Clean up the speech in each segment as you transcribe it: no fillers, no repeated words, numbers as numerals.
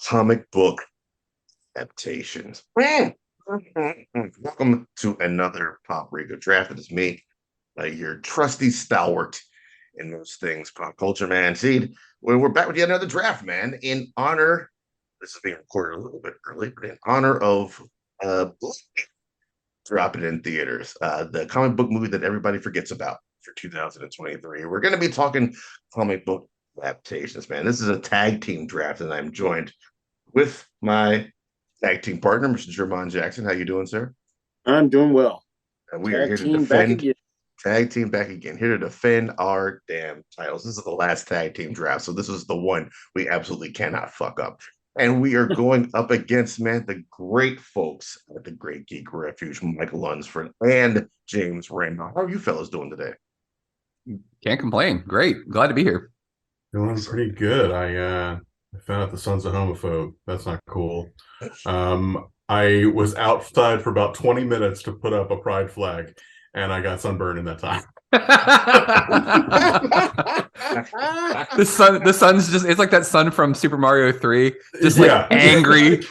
comic book adaptations. Welcome to another Poprika Draft. It is me, your trusty stalwart in those things, pop culture man. Seed. We're back with yet another draft, man. In honor, this is being recorded a little bit early, but in honor of dropping in theaters, the comic book movie that everybody forgets about for 2023. We're going to be talking comic book adaptations, man. This is a tag team draft, and I'm joined with my tag team partner, Mr. Jermone Jackson. How you doing, sir? I'm doing well. And we are Tag here to team back defend again. tag team back again, here to defend our damn titles. This is the last tag team draft, so this is the one we absolutely cannot fuck up. And we are going up against, man, the great folks at the Great Geek Refuge, Michael Lunsford and James Randall. How are you fellas doing today? Can't complain. Great. Glad to be here. Doing pretty good. I found out the son's a homophobe. That's not cool. I was outside for about 20 minutes to put up a pride flag, and I got sunburned in that time. The sun's just—it's like that sun from Super Mario 3, just like angry,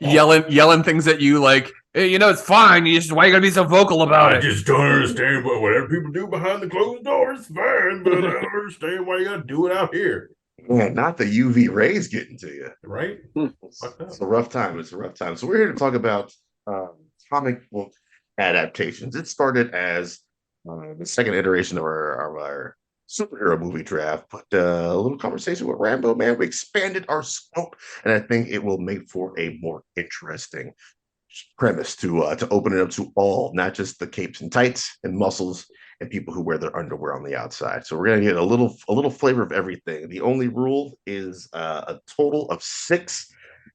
yelling things at you, like, hey, it's fine. Why you gotta be so vocal about it? I just don't understand whatever people do behind the closed doors is fine, but I don't understand why you gotta do it out here. Man, not the UV rays getting to you, right? It's a rough time. It's a rough time. So we're here to talk about comic book adaptations. It started as the second iteration of our superhero movie draft, but a little conversation with Rambo, man. We expanded our scope, and I think it will make for a more interesting premise to open it up to all, not just the capes and tights and muscles and people who wear their underwear on the outside. So we're gonna get a little flavor of everything. The only rule is a total of 6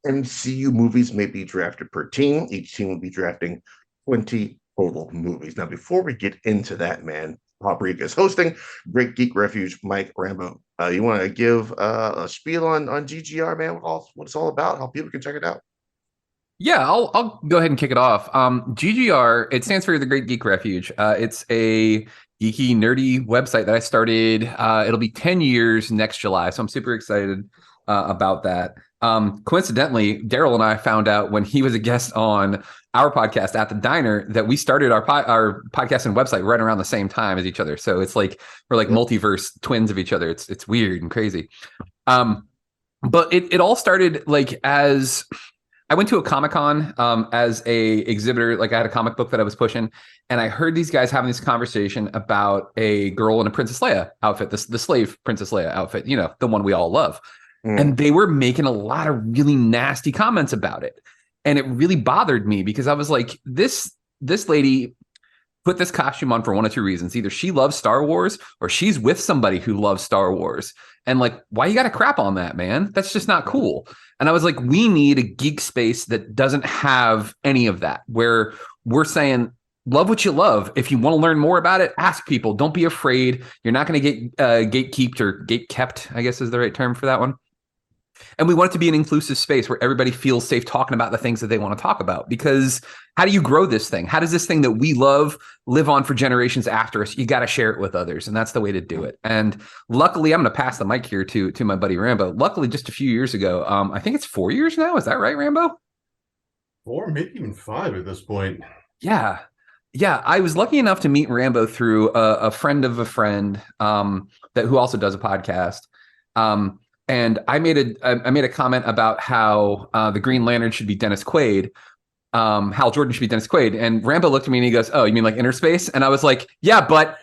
MCU movies may be drafted per team. Each team will be drafting 20 total movies. Now, before we get into that, man, Poprika is hosting Great Geek Refuge. Mike Rambo, you want to give a spiel on GGR, man? What it's all about? How people can check it out? Yeah, I'll go ahead and kick it off. GGR, it stands for the Great Geek Refuge. It's a geeky, nerdy website that I started. It'll be 10 years next July, so I'm super excited about that. Coincidentally, Daryl and I found out when he was a guest on our podcast at the diner that we started our podcast and website right around the same time as each other. So it's like we're like multiverse twins of each other. It's weird and crazy. But it all started like as I went to a Comic-Con as a exhibitor. Like I had a comic book that I was pushing, and I heard these guys having this conversation about a girl in a Princess Leia outfit, the slave Princess Leia outfit, the one we all love. And they were making a lot of really nasty comments about it. And it really bothered me because I was like, this lady put this costume on for one of two reasons. Either she loves Star Wars or she's with somebody who loves Star Wars. And like, why you got to crap on that, man? That's just not cool. And I was like, we need a geek space that doesn't have any of that, where we're saying, love what you love. If you want to learn more about it, ask people. Don't be afraid. You're not going to get gatekept or gatekept, I guess is the right term for that one. And we want it to be an inclusive space where everybody feels safe talking about the things that they want to talk about. Because how do you grow this thing? How does this thing that we love live on for generations after us? You got to share it with others. And that's the way to do it. And luckily, I'm going to pass the mic here to my buddy Rambo. Luckily, just a few years ago, I think it's 4 years now. Is that right, Rambo? 4, maybe even 5 at this point. Yeah. Yeah. I was lucky enough to meet Rambo through a friend of a friend who also does a podcast. And I made a comment about how the Green Lantern should be Dennis Quaid. Hal Jordan should be Dennis Quaid. And Rambo looked at me and he goes, "Oh, you mean like Inner Space?" And I was like, "Yeah, but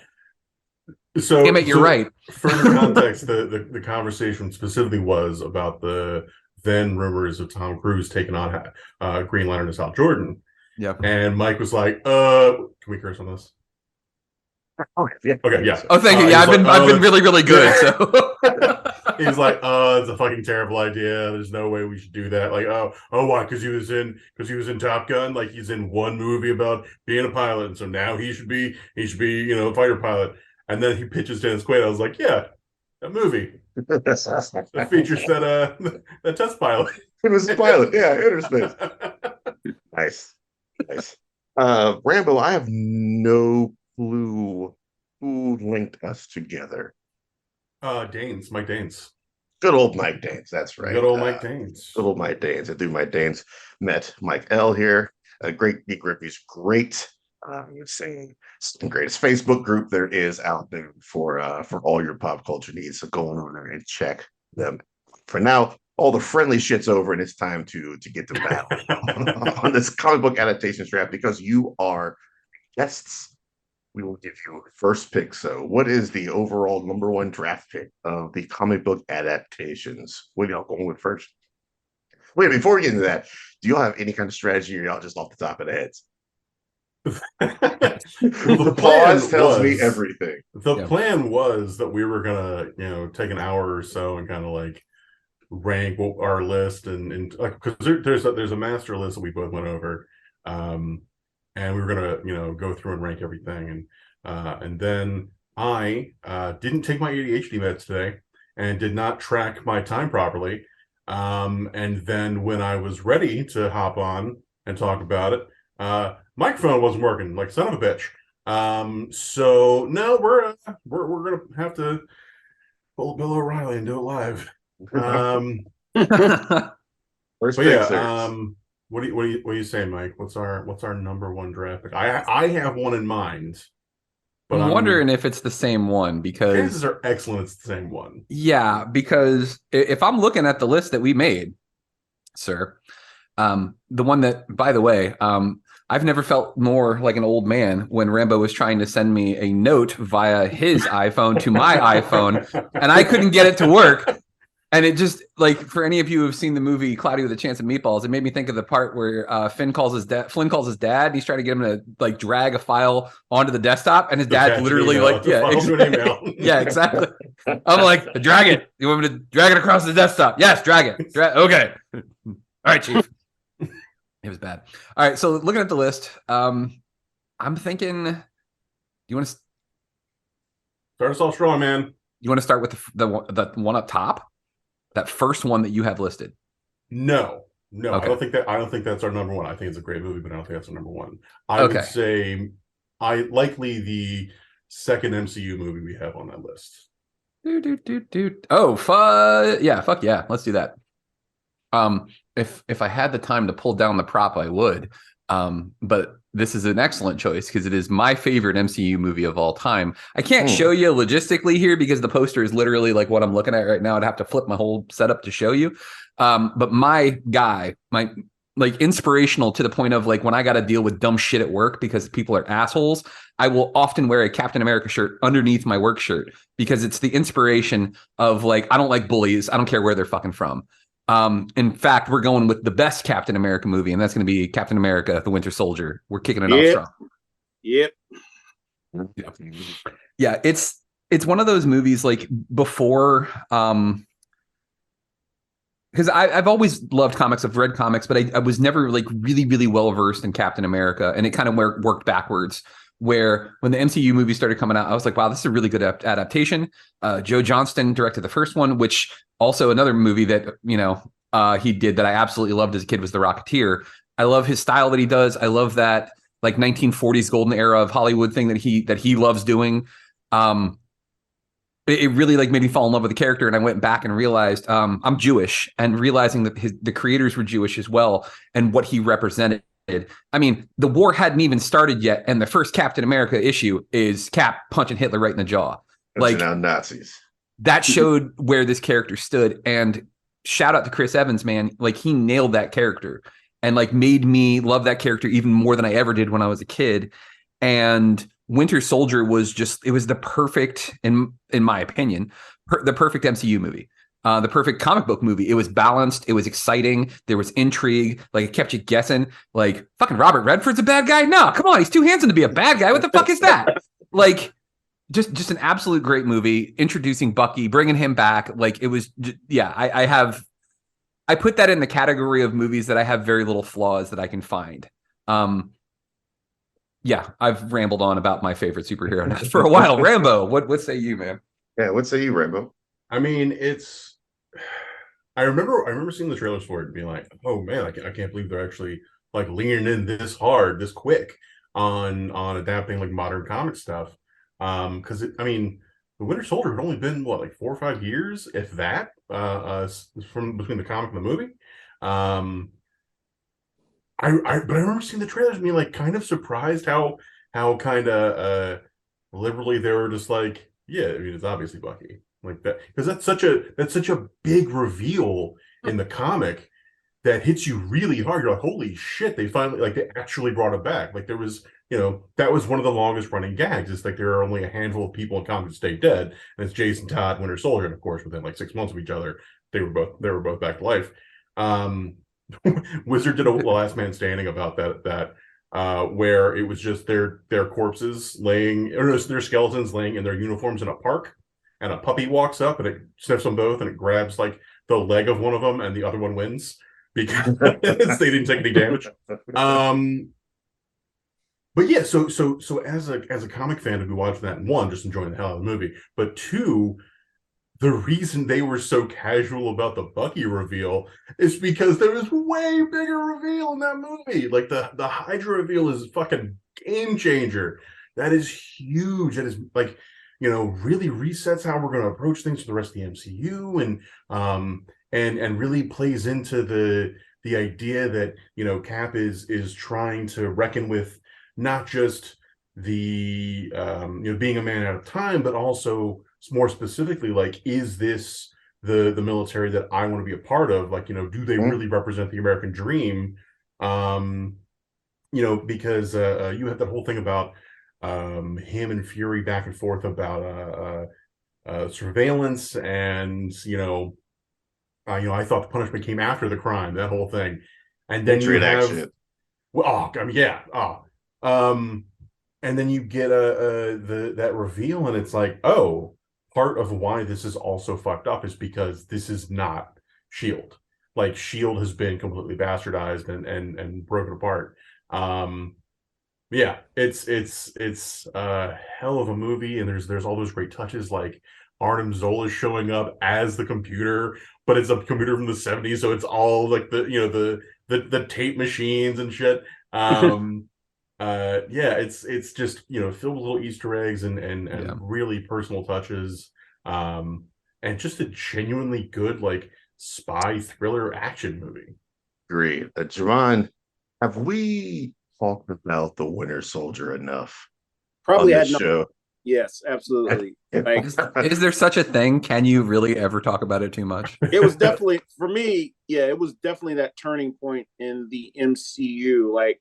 damn it, you're right." For context, the conversation specifically was about the then rumors of Tom Cruise taking on Green Lantern as Hal Jordan. Yeah. And Mike was like, "Can we curse on this?" Yeah. Okay, yeah. Oh, thank you. Yeah, I've been really, really good. So he's like, "It's a fucking terrible idea. There's no way we should do that." Like, why? Because he was in Top Gun. Like, he's in one movie about being a pilot, and so now he should be a fighter pilot. And then he pitches Dennis Quaid. I was like, yeah, that movie that features that test pilot. It was a pilot, yeah, Inner Space. Nice. Rambo, I have no clue who linked us together. Mike Danes. Good old Mike Danes. That's right. Good old Mike Danes. Good old Mike Danes. I do Mike Danes. Met Mike L here. A Great Geek Refuge. Great. Saying the greatest Facebook group there is out there for all your pop culture needs. So go on there and check them. For now, all the friendly shit's over, and it's time to get to battle on this comic book adaptations draft because you are guests. We will give you a first pick. So, what is the overall number one draft pick of the comic book adaptations? What are y'all going with first? Wait, before we get into that, do y'all have any kind of strategy or y'all just off the top of the heads? The pause tells me everything. The plan was that we were gonna, take an hour or so and kind of like rank our list and because there's a master list that we both went over, and we were gonna go through and rank everything, and then I didn't take my ADHD meds today and did not track my time properly, and then when I was ready to hop on and talk about it, microphone wasn't working like son of a bitch. So no, we're gonna have to pull Bill O'Reilly and do it live. First but pick, what are you saying, Mike? What's our number one draft pick? I have one in mind, but I'm wondering if it's the same one because chances are excellent it's the same one. Yeah, because if I'm looking at the list that we made, sir, the one that, by the way, I've never felt more like an old man when Rambo was trying to send me a note via his iPhone to my iPhone, and I couldn't get it to work. And it just, like, for any of you who have seen the movie Cloudy with a Chance of Meatballs, it made me think of the part where Flynn calls his dad, and he's trying to get him to like drag a file onto the desktop, and his dad literally exactly. I'm like, drag it. You want me to drag it across the desktop? Yes, drag it. Okay. All right, Chief. It was bad. All right, so looking at the list, I'm thinking, you want to start us off strong, man? You want to start with the one up top, that first one that you have listed? No, okay. I don't think that's our number one. I think it's a great movie, but I don't think that's our number one. I would say likely the second MCU movie we have on that list. Oh, fuck yeah, let's do that. If I had the time to pull down the prop, I would. But this is an excellent choice because it is my favorite MCU movie of all time. I can't show you logistically here because the poster is literally like what I'm looking at right now. I'd have to flip my whole setup to show you. But my guy, my like inspirational to the point of like when I got to deal with dumb shit at work because people are assholes, I will often wear a Captain America shirt underneath my work shirt because it's the inspiration of like, I don't like bullies. I don't care where they're fucking from. In fact, we're going with the best Captain America movie, and that's going to be Captain America: The Winter Soldier. We're kicking it off strong. Yep. Yeah, it's one of those movies like before, because I've always loved comics. I've read comics, but I was never like really, really well versed in Captain America, and it kind of worked backwards. Where when the MCU movie started coming out, I was like, wow, this is a really good adaptation. Joe Johnston directed the first one, which also another movie that, he did that I absolutely loved as a kid was The Rocketeer. I love his style that he does. I love that like 1940s golden era of Hollywood thing that he loves doing. It really like made me fall in love with the character. And I went back and realized I'm Jewish, and realizing that the creators were Jewish as well and what he represented. I mean, the war hadn't even started yet, and the first Captain America issue is Cap punching Hitler right in the jaw. Like now Nazis. That showed where this character stood. And shout out to Chris Evans, man. Like he nailed that character and like made me love that character even more than I ever did when I was a kid. And Winter Soldier was it was the perfect, in my opinion, the perfect MCU movie. The perfect comic book movie. It was balanced. It was exciting. There was intrigue. Like it kept you guessing. Like fucking Robert Redford's a bad guy. No, come on. He's too handsome to be a bad guy. What the fuck is that? Like just an absolute great movie. Introducing Bucky, bringing him back. Like it was. I put that in the category of movies that I have very little flaws that I can find. Yeah, I've rambled on about my favorite superhero now for a while. Rambo, what say you, man? Yeah, what say you, Rambo? I mean, I remember seeing the trailers for it and being like, oh man, I can't believe they're actually like leaning in this hard, this quick on adapting like modern comic stuff. Because the Winter Soldier had only been what, like 4 or 5 years, if that, from between the comic and the movie. But I remember seeing the trailers and being like kind of surprised how kind of liberally they were just like, yeah, I mean, it's obviously Bucky, like that, because that's such a big reveal in the comic that hits you really hard. You're like, holy shit, they finally, like, they actually brought it back. Like, there was, that was one of the longest running gags. It's like there are only a handful of people in comics that stay dead, and it's Jason Todd, Winter Soldier, and of course, within like 6 months of each other, they were both back to life. Wizard did a Last Man Standing about that where it was just their corpses laying, or their skeletons laying in their uniforms in a park, and a puppy walks up and it sniffs them both and it grabs like the leg of one of them and the other one wins because they didn't take any damage. But yeah, so as a comic fan, to be watching that, one, just enjoying the hell out of the movie, but two, the reason they were so casual about the Bucky reveal is because there was way bigger reveal in that movie. Like the Hydra reveal is a fucking game changer. That is huge. That is like, really resets how we're going to approach things for the rest of the MCU, and really plays into the idea that, Cap is trying to reckon with not just the being a man out of time, but also more specifically, like, is this the military that I want to be a part of? Like, do they really represent the American dream? Because you had that whole thing about him and Fury back and forth about surveillance, and I thought the punishment came after the crime, that whole thing, and then you have action. well, I mean, yeah, and then you get that reveal, and it's like, oh, part of why this is also fucked up is because this is not Shield. Like, Shield has been completely bastardized and broken apart. Yeah, it's a hell of a movie, and there's all those great touches, like Arnim Zola showing up as the computer, but it's a computer from the 70s, so it's all like the tape machines and shit. Yeah, it's just, filled with little Easter eggs and really personal touches, and just a genuinely good, like, spy thriller action movie. Great. Jermone, have we talked about the Winter Soldier enough Probably on had this no. show? Yes, absolutely. Like, Is there such a thing? Can you really ever talk about it too much? it was definitely, for me, yeah, it was definitely that turning point in the MCU. Like,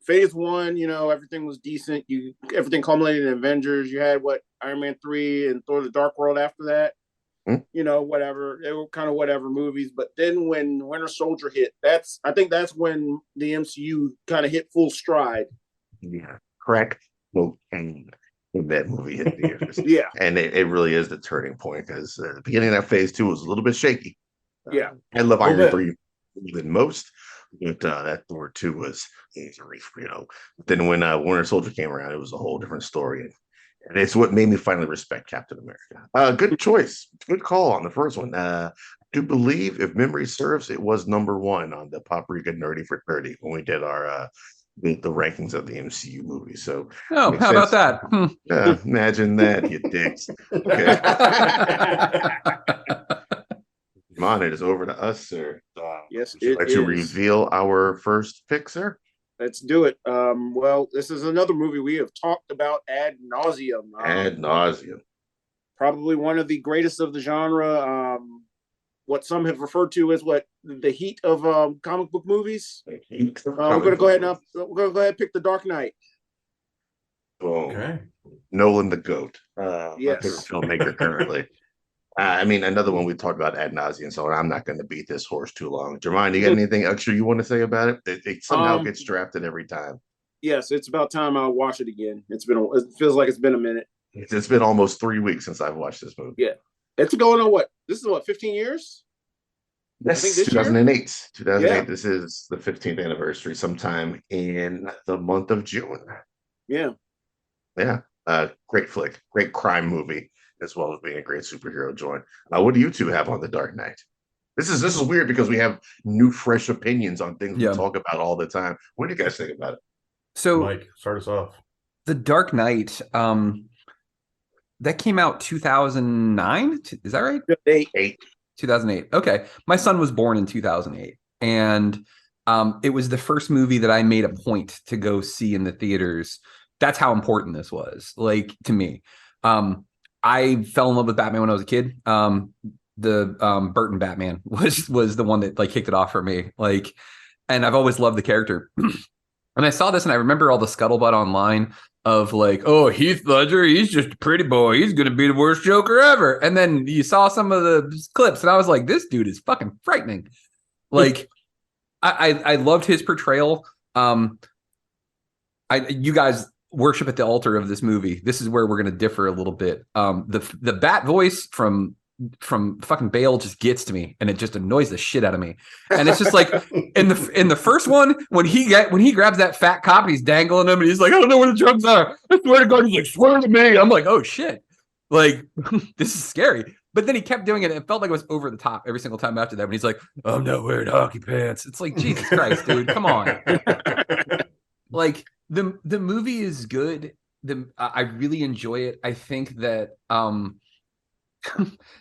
phase one, everything was decent. Everything culminated in Avengers. You had Iron Man 3 and Thor: The Dark World after that. Whatever. They were kind of whatever movies. But then when Winter Soldier hit, I think that's when the MCU kind of hit full stride. Yeah, crack cocaine in that movie hit theaters. Yeah. And it really is the turning point, because the beginning of that phase two was a little bit shaky. Yeah. I love Iron Man 3 more than most, but that Thor 2 was, Then when Winter Soldier came around, it was a whole different story. And it's what made me finally respect Captain America. Good choice. Good call on the first one. I do believe, if memory serves, it was #1 on the Poprika Nerdy for 30 when we did our the rankings of the MCU movies. So, how about that? Imagine that, you dicks. Okay. Come on, it is over to us, sir. Yes, would you like to reveal our first pick, sir? Let's do it. Well, this is another movie we have talked about ad nauseum. Probably one of the greatest of the genre. What some have referred to as the heat of comic book movies. We're going to go ahead and pick The Dark Knight. Boom. Okay. Nolan the GOAT. Yes. My favorite filmmaker currently. I mean, another one we talked about ad nauseum, so I'm not going to beat this horse too long. Jermone, you got anything extra you want to say about it? It somehow gets drafted every time. Yes, it's about time I watch it again. It feels like it's been a minute. It's been almost 3 weeks since I've watched this movie. Yeah. It's going on This is 15 years? Yes, 2008. 2008. Yeah. This is the 15th anniversary, sometime in the month of June. Yeah. Yeah. Great flick. Great crime movie, as well as being a great superhero joint. What do you two have on The Dark Knight? This is weird because we have new, fresh opinions on things we talk about all the time. What do you guys think about it? So, Mike, start us off. The Dark Knight, that came out 2009. Is that right? 8. 2008. Okay. My son was born in 2008. And it was the first movie that I made a point to go see in the theaters. That's how important this was, like, to me. I fell in love with Batman when I was a kid. The Burton Batman was the one that like kicked it off for me. Like, and I've always loved the character. And I saw this and I remember all the scuttlebutt online of like, oh, Heath Ledger, he's just a pretty boy. He's going to be the worst Joker ever. And then you saw some of the clips and I was like, this dude is fucking frightening. Like, I loved his portrayal. You guys worship at the altar of this movie. This is where we're going to differ a little bit. The bat voice from fucking Bale just gets to me and it just annoys the shit out of me. And it's just like in the first one when he grabs that fat cop and he's dangling him and he's like, I don't know where the drugs are. I swear to God. He's like, swear to me. I'm like, oh shit. Like, this is scary. But then he kept doing it. And it felt like it was over the top every single time after that. When he's like, I'm not wearing hockey pants. It's like, Jesus Christ, dude, come on. Like the movie is good. I really enjoy it. I think that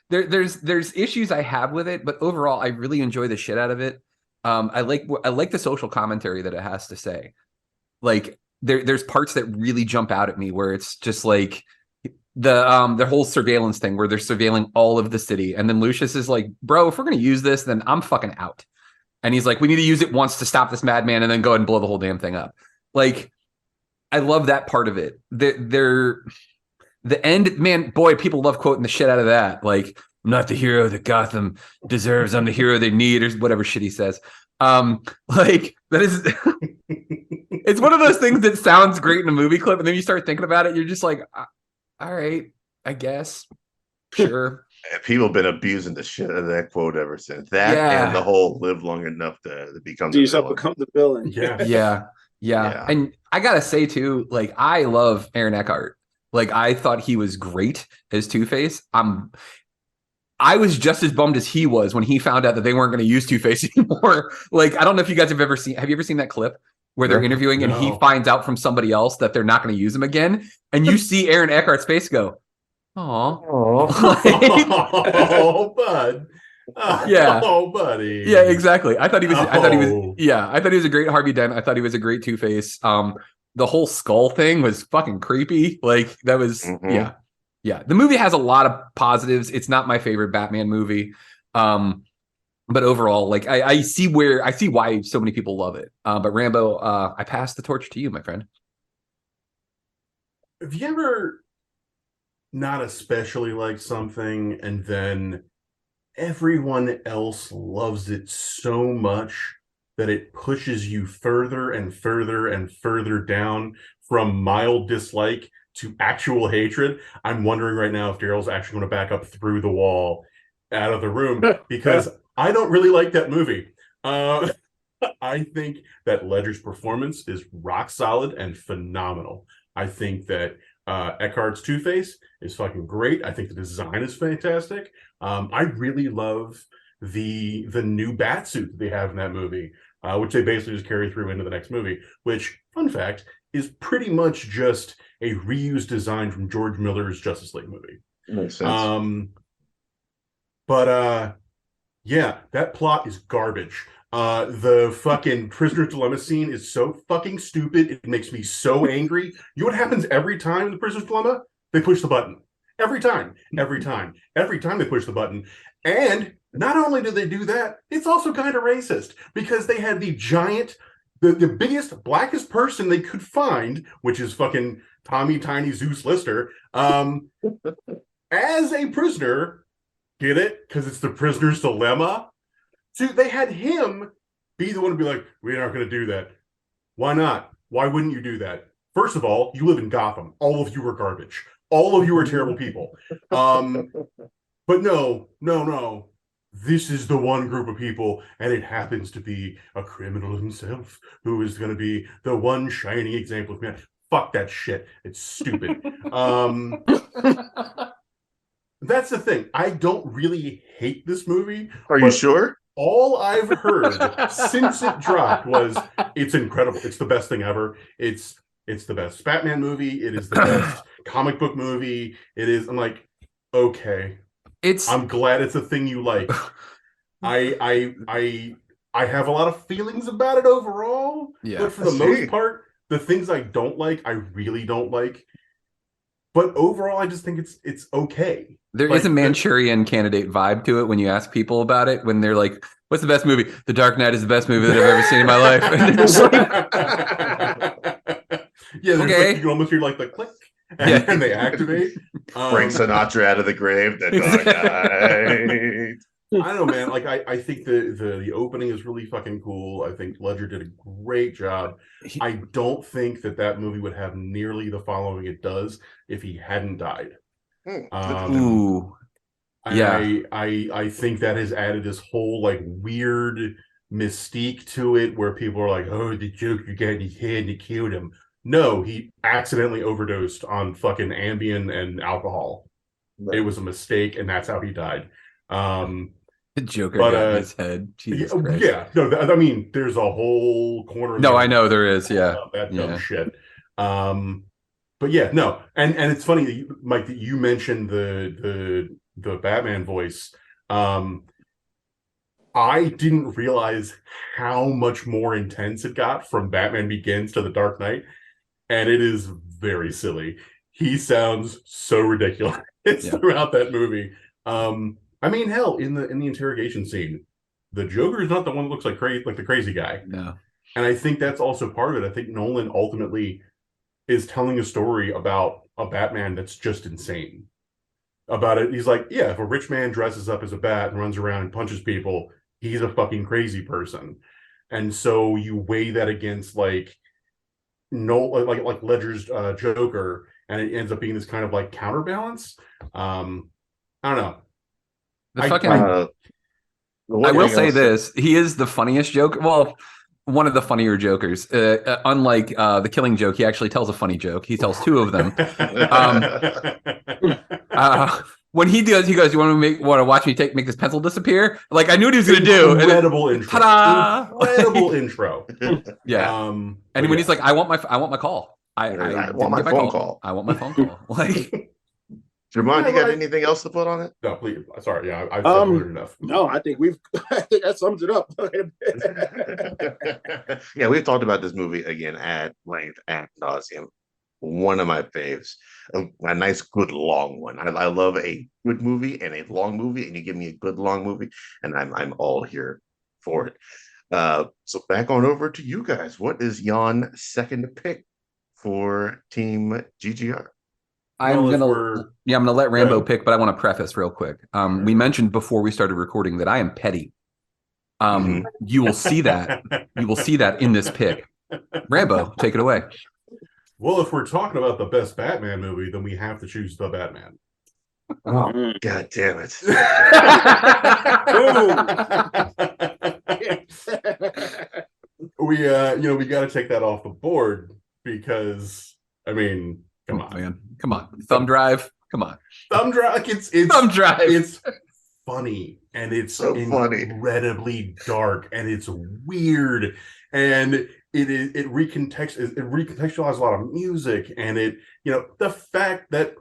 there's issues I have with it, but overall I really enjoy the shit out of it. I like the social commentary that it has to say. Like there's parts that really jump out at me where it's just like the whole surveillance thing where they're surveilling all of the city, and then Lucius is like, bro, if we're gonna use this, then I'm fucking out. And he's like, we need to use it once to stop this madman and then go ahead and blow the whole damn thing up. Like, I love that part of it. The end, man, boy, people love quoting the shit out of that. Like, I'm not the hero that Gotham deserves. I'm the hero they need, or whatever shit he says. Like, that is, it's one of those things that sounds great in a movie clip, and then you start thinking about it, you're just like, all right, I guess, sure. People have been abusing the shit out of that quote ever since. That and the whole "live long enough to become the villain." Become the villain. Yeah. And I gotta say too, like, I love Aaron Eckhart. Like, I thought he was great as Two-Face. I was just as bummed as he was when he found out that they weren't going to use Two-Face anymore. Like, I don't know if you guys have you ever seen that clip where they're interviewing and he finds out from somebody else that they're not going to use him again, and you see Aaron Eckhart's face go, "Oh, oh, bud." Yeah. Oh, buddy. Yeah, exactly. I thought he was a great Harvey Dent. I thought he was a great Two-Face. The whole skull thing was fucking creepy. Like, that was yeah. The movie has a lot of positives. It's not my favorite Batman movie. But overall, like, I see why so many people love it. But Rambo, I pass the torch to you, my friend. Have you ever not especially liked something and then everyone else loves it so much that it pushes you further and further and further down from mild dislike to actual hatred? I'm wondering right now if Daryl's actually going to back up through the wall out of the room, because I don't really like that movie. I think that Ledger's performance is rock solid and phenomenal. I think that Eckhart's Two-Face is fucking great. I think the design is fantastic. I really love the new bat suit that they have in that movie, which they basically just carry through into the next movie, which, fun fact, is pretty much just a reused design from George Miller's Justice League movie. Makes sense. Yeah, that plot is garbage. The fucking prisoner dilemma scene is so fucking stupid. It makes me so angry. You know what happens every time in the prisoner's dilemma? They push the button. Every time they push the button. And not only do they do that, it's also kind of racist, because they had the giant, the biggest, blackest person they could find, which is fucking Tommy Tiny Zeus Lister, as a prisoner. Get it? Because it's the prisoner's dilemma. So they had him be the one to be like, we're not going to do that. Why not? Why wouldn't you do that? First of all, you live in Gotham. All of you are garbage. All of you are terrible people. But no. This is the one group of people, and it happens to be a criminal himself who is going to be the one shining example of man. Fuck that shit. It's stupid. That's the thing. I don't really hate this movie. Are you sure? All I've heard since it dropped was it's incredible. It's the best thing ever. It's It's the best Batman movie. It is the best comic book movie. It is. I'm like, okay. I'm glad it's a thing you like. I have a lot of feelings about it overall, but for the most part, the things I don't like, I really don't like. But overall, I just think it's okay. There is a Manchurian Candidate vibe to it when you ask people about it. When they're like, "What's the best movie?" The Dark Knight is the best movie that I've ever seen in my life. And yeah, okay. Like, you can almost hear like the click, and they activate. Bring Sinatra out of the grave. The Dark Knight. I don't know, man. Like I think the opening is really fucking cool. I think Ledger did a great job. I don't think that movie would have nearly the following it does if he hadn't died. Ooh. Yeah. I think that has added this whole like weird mystique to it where people are like, oh, the Joker got in his head and he killed him. No, he accidentally overdosed on fucking Ambien and alcohol. Right. It was a mistake, and that's how he died. The Joker got in his head. Jesus Christ. Yeah, no, I mean, there's a whole corner. No, I know there is. Yeah, that dumb shit. But yeah, no, and it's funny, that Mike, that you mentioned the Batman voice. I didn't realize how much more intense it got from Batman Begins to The Dark Knight, and it is very silly. He sounds so ridiculous throughout that movie. I mean, hell, in the interrogation scene, the Joker is not the one that looks like the crazy guy. No. And I think that's also part of it. I think Nolan ultimately is telling a story about a Batman that's just insane. About it, he's like, yeah, if a rich man dresses up as a bat and runs around and punches people, he's a fucking crazy person. And so you weigh that against like Ledger's Joker, and it ends up being this kind of like counterbalance. I don't know. I will say this: he is the funniest Joker. Well, one of the funnier Jokers. Unlike the Killing Joke, he actually tells a funny joke. He tells two of them. When he does, he goes, "You want to watch me make this pencil disappear?" Like I knew what he was going to do. Incredible intro. Ta-da! Incredible intro. Yeah. And when he's like, "I want my call. I want my phone call. I want my phone call." Like. Jermone, you got anything else to put on it? No, please. Sorry, yeah, I've said enough. No, I think that sums it up. Yeah, we've talked about this movie again at length, ad nauseum. One of my faves, a nice, good long one. I love a good movie and a long movie, and you give me a good long movie, and I'm all here for it. So back on over to you guys. What is Jan's second pick for Team GGR? I'm gonna let Rambo pick, but I want to preface real quick. We mentioned before we started recording that I am petty. You will see that. You will see that in this pick. Rambo, take it away. Well, if we're talking about the best Batman movie, then we have to choose the Batman. Oh, God damn it! We we got to take that off the board because I mean. Come on, man. Come on. Thumb drive. Come on. Thumb drive. It's Thumb drive. It's funny and it's so incredibly dark and it's weird and it recontextualizes a lot of music and it the fact that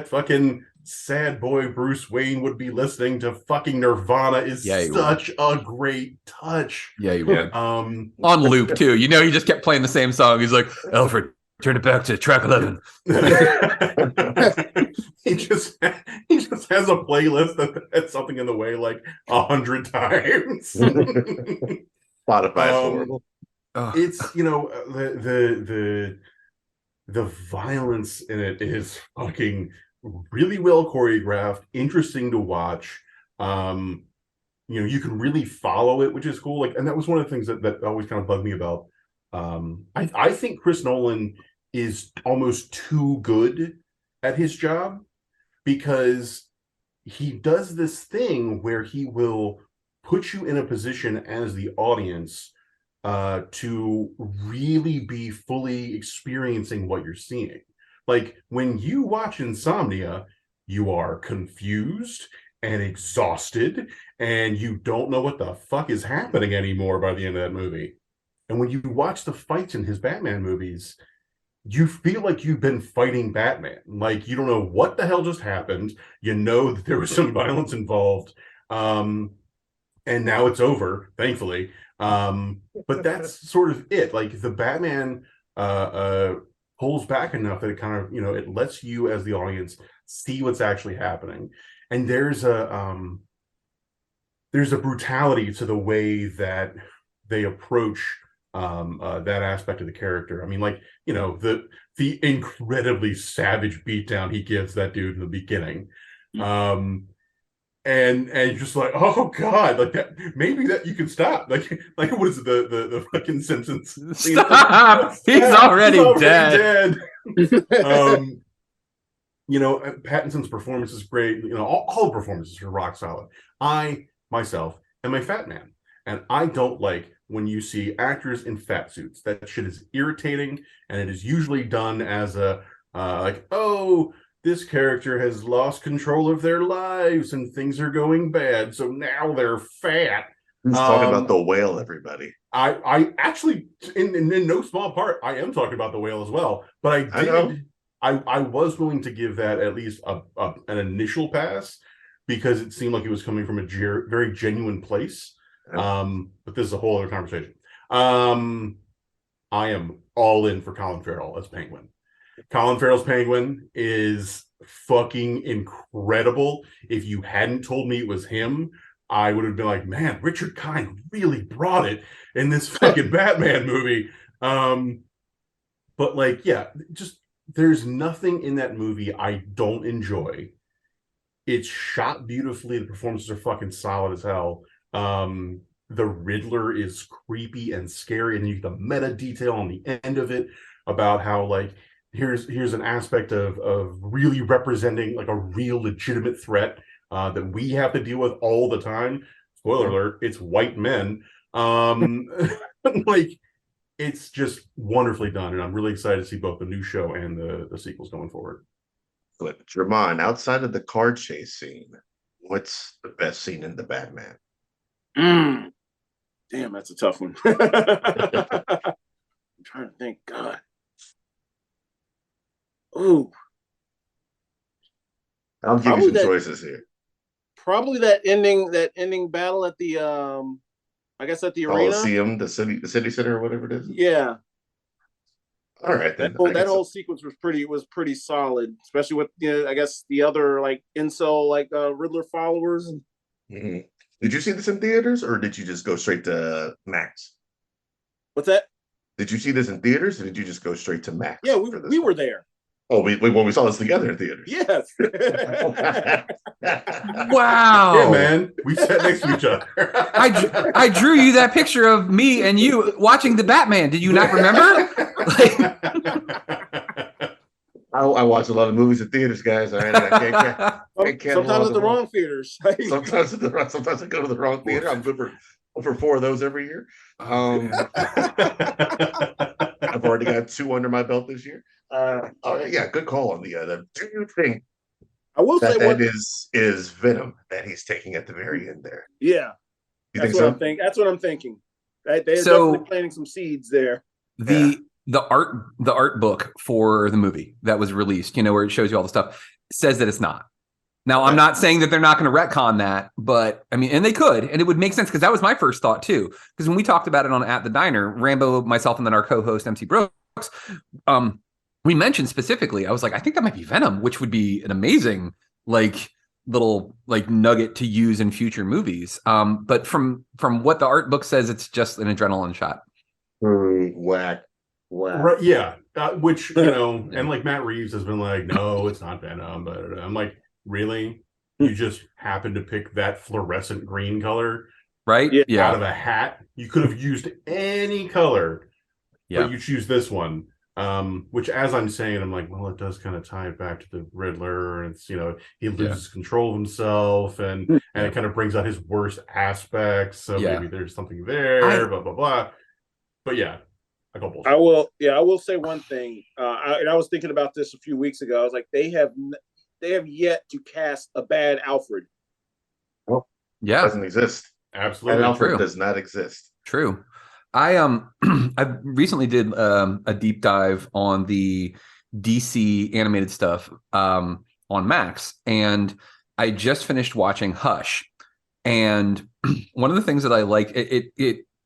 fucking sad boy Bruce Wayne would be listening to fucking Nirvana is such a great touch. Yeah, you would. On loop too. He just kept playing the same song. He's like, Alfred, turn it back to track 11. he just has a playlist that's something in the way like 100 times. Spotify is horrible. It's the violence in it is fucking really well choreographed, interesting to watch. You can really follow it, which is cool. Like, and that was one of the things that always kind of bugged me about. I think Chris Nolan is almost too good at his job because he does this thing where he will put you in a position as the audience to really be fully experiencing what you're seeing. Like when you watch Insomnia, you are confused and exhausted and you don't know what the fuck is happening anymore by the end of that movie. And when you watch the fights in his Batman movies, you feel like you've been fighting Batman. Like you don't know what the hell just happened. You know that there was some violence involved. And now it's over, thankfully. But that's sort of it. Like the Batman pulls back enough that it kind of, it lets you as the audience see what's actually happening. And there's a brutality to the way that they approach that aspect of the character. I mean, like, the incredibly savage beatdown he gives that dude in the beginning. And just like, oh god, like that, maybe that you can stop. Like what is it, the fucking Simpsons? Stop! He's already dead. Pattinson's performance is great. All performances are rock solid. I myself am a fat man, and I don't like when you see actors in fat suits. That shit is irritating, and it is usually done as a like, oh, this character has lost control of their lives and things are going bad, so now they're fat. He's talking about the whale, everybody. I actually, in no small part, I am talking about the whale as well. But I was willing to give that at least an initial pass because it seemed like it was coming from a very genuine place. But this is a whole other conversation. I am all in for Colin Farrell as Penguin. Colin Farrell's Penguin is fucking incredible. If you hadn't told me it was him, I would have been like, man, Richard Kind really brought it in this fucking Batman movie. But like, yeah, just there's nothing in that movie I don't enjoy. It's shot beautifully. The performances are fucking solid as hell. The Riddler is creepy and scary, and you get the meta detail on the end of it about how like here's an aspect of really representing like a real legitimate threat that we have to deal with all the time. Spoiler alert, it's white men. Like it's just wonderfully done, and I'm really excited to see both the new show and the sequels going forward. But Jermone, outside of the car chase scene, what's the best scene in the Batman? Damn, that's a tough one. I'm trying to think. God. Ooh. I'll give you some choices here. Probably that ending battle at the I guess at the arena. Coliseum, the city center or whatever it is. Yeah. All right, then. That whole sequence was pretty solid, especially with I guess the other like incel like Riddler followers. Mm-hmm. Did you see this in theaters or did you just go straight to Max? What's that? Did you see this in theaters or did you just go straight to Max? Yeah, we were there. Oh, we saw this together in theaters. Yes. Wow. Yeah, man. We sat next to each other. I drew you that picture of me and you watching the Batman. Did you not remember? I watch a lot of movies in theaters, guys. All right, I can't sometimes at the wrong theaters. Sometimes I go to the wrong theater. I'm good for 4 of those every year. I've already got 2 under my belt this year. Yeah, good call on the. Do you think I will say that is Venom that he's taking at the very end there? Yeah, That's what I'm thinking. They're definitely planting some seeds there. The art book for the movie that was released, where it shows you all the stuff, says that it's not. Now, I'm not saying that they're not going to retcon that, but I mean, and they could, and it would make sense because that was my first thought too. Because when we talked about it on At the Diner, Rambo, myself, and then our co-host MC Brooks, we mentioned specifically, I was like, I think that might be Venom, which would be an amazing little nugget to use in future movies. But from what the art book says, it's just an adrenaline shot. Whack. Right, yeah. Which, and like Matt Reeves has been like, no, it's not Venom. But I'm like, really? You just happened to pick that fluorescent green color, right? Yeah. Out of a hat. You could have used any color, but you choose this one. Which, as I'm saying, I'm like, well, it does kind of tie it back to the Riddler. And it's he loses control of himself, and it kind of brings out his worst aspects. So maybe there's something there. Blah blah blah. But yeah. I will say one thing. I was thinking about this a few weeks ago. I was like, they have yet to cast a bad Alfred. Well, doesn't exist. Absolutely, and Alfred does not exist. True. I I recently did a deep dive on the DC animated stuff on Max, and I just finished watching Hush. And one of the things that I like,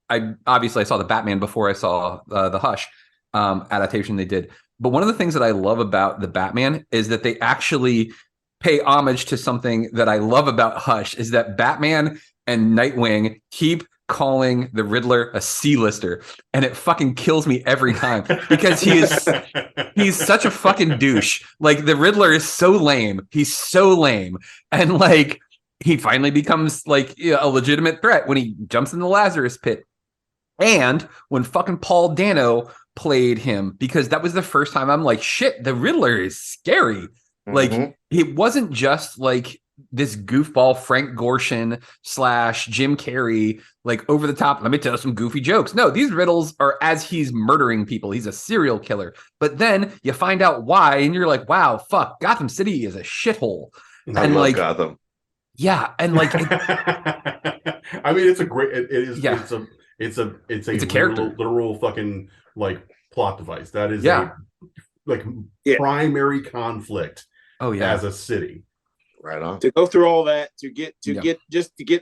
I obviously I saw the Batman before I saw the Hush adaptation they did. But one of the things that I love about the Batman is that they actually pay homage to something that I love about Hush is that Batman and Nightwing keep calling the Riddler a C-lister, and it fucking kills me every time because he's such a fucking douche. Like the Riddler is so lame. He's so lame. And like he finally becomes like a legitimate threat when he jumps in the Lazarus pit. And when fucking Paul Dano played him, because that was the first time I'm like, shit, the Riddler is scary. Like, it wasn't just like this goofball Frank Gorshin / Jim Carrey, like over the top. Let me tell some goofy jokes. No, these riddles are as he's murdering people. He's a serial killer. But then you find out why, and you're like, wow, fuck, Gotham City is a shithole. I and love like, Gotham. Yeah, and like, I mean, it's a great. It is. Yeah. It's a character. literal fucking like plot device. That is Yeah. primary conflict. Oh yeah, as a city. Right on. To go through all that to get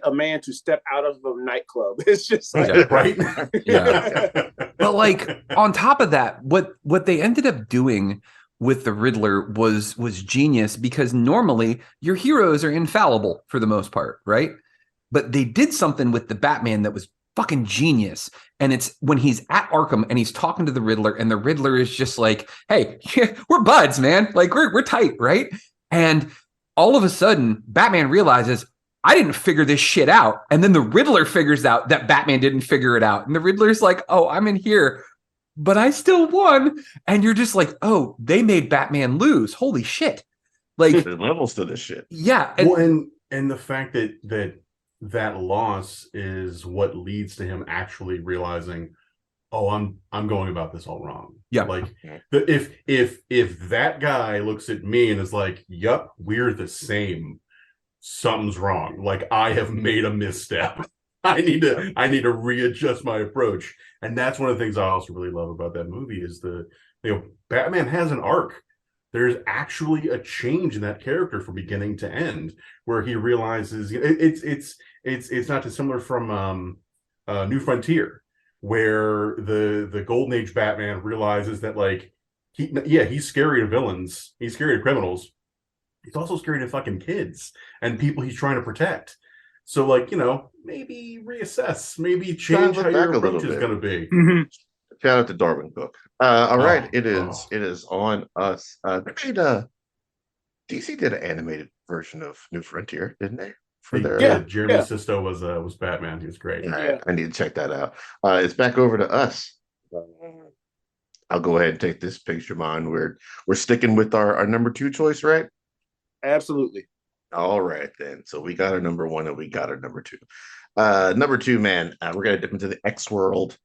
a man to step out of a nightclub. It's just like right. Yeah. But like on top of that, what they ended up doing with the Riddler was genius, because normally your heroes are infallible for the most part, right? But they did something with the Batman that was fucking genius. And it's when he's at Arkham and he's talking to the Riddler, and the Riddler is just like, hey, we're buds, man. Like we're tight, right? And all of a sudden, Batman realizes, I didn't figure this shit out. And then the Riddler figures out that Batman didn't figure it out. And the Riddler's like, oh, I'm in here, but I still won. And you're just like, oh, they made Batman lose. Holy shit. Like there's levels to this shit. Yeah. And the fact that loss is what leads to him actually realizing, oh, I'm going about this all wrong. Yeah. Like if that guy looks at me and is like, yup, we're the same, something's wrong. Like I have made a misstep. I need to readjust my approach. And that's one of the things I also really love about that movie is Batman has an arc. There's actually a change in that character from beginning to end, where he realizes it's not dissimilar from New Frontier, where the Golden Age Batman realizes that like he's scary to villains, he's scary to criminals, he's also scary to fucking kids and people he's trying to protect. So like maybe reassess, maybe change how your approach is going to be. Mm-hmm. Shout out to Darwin Cook. All right, it is on us. DC did an animated version of New Frontier, didn't they? Jeremy Sisto was Batman. He was great. All right, I need to check that out. It's back over to us. I'll go ahead and take this picture, man. We're sticking with our number 2 choice, right? Absolutely. All right, then. So we got our number 1 and we got our number 2. Number 2, man, we're going to dip into the X world.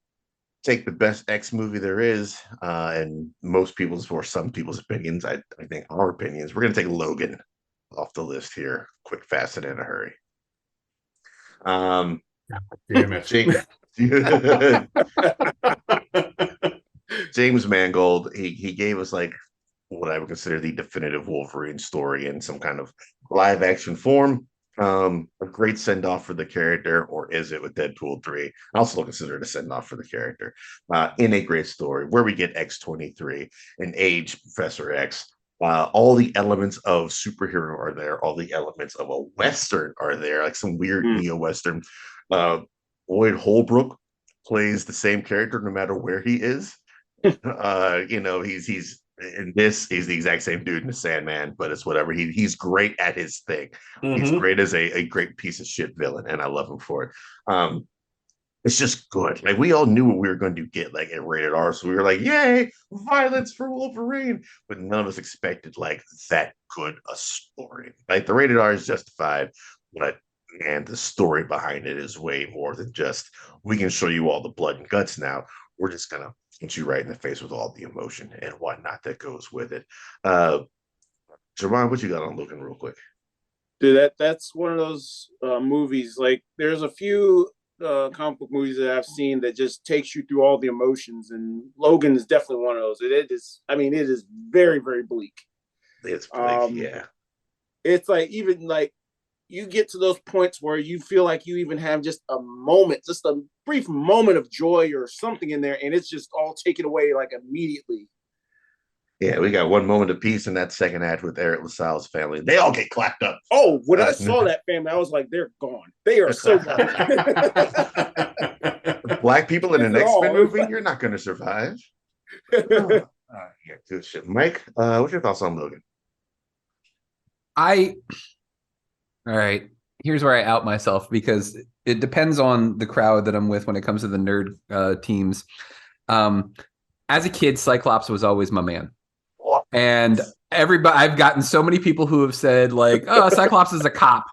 Take the best X movie there is, and most people's, or some people's opinions, I think our opinions, we're going to take Logan off the list here. Quick, fast, and in a hurry. Damn it. James Mangold, he gave us like what I would consider the definitive Wolverine story in some kind of live action form. A great send off for the character, or is it with Deadpool 3? I also consider it a send off for the character in a great story where we get X-23 and age Professor X. All the elements of superhero are there. All the elements of a Western are there, like some weird neo-Western. Lloyd Holbrook plays the same character no matter where he is. He's in this, he's the exact same dude in the Sandman, but it's whatever. He's great at his thing. He's great as a great piece of shit villain, and I love him for it. It's just good. Like we all knew what we were going to get, like at rated R, so we were like, "Yay, violence for Wolverine!" But none of us expected like that good a story. Like the rated R is justified, but man, the story behind it is way more than just we can show you all the blood and guts now. We're just gonna hit you right in the face with all the emotion and whatnot that goes with it. Jermone, what you got on Logan real quick? Dude, that's one of those movies. Like there's a few comic book movies that I've seen that just takes you through all the emotions, and Logan is definitely one of those. It is, I mean, it is very, very bleak. It's like, yeah. It's like, even like, you get to those points where you feel like you even have just a moment, just a brief moment of joy or something in there, and it's just all taken away like immediately. Yeah, we got one moment of peace in that second act with Eric LaSalle's family. They all get clapped up. Oh, when I saw that family, I was like, they're gone. They are so gone. Black people in an X-Men movie, you're not going to survive. Yeah, good shit. Mike, what's your thoughts on Logan? All right. Here's where I out myself, because it depends on the crowd that I'm with when it comes to the nerd teams. As a kid, Cyclops was always my man. And everybody, I've gotten so many people who have said, like, oh, Cyclops is a cop.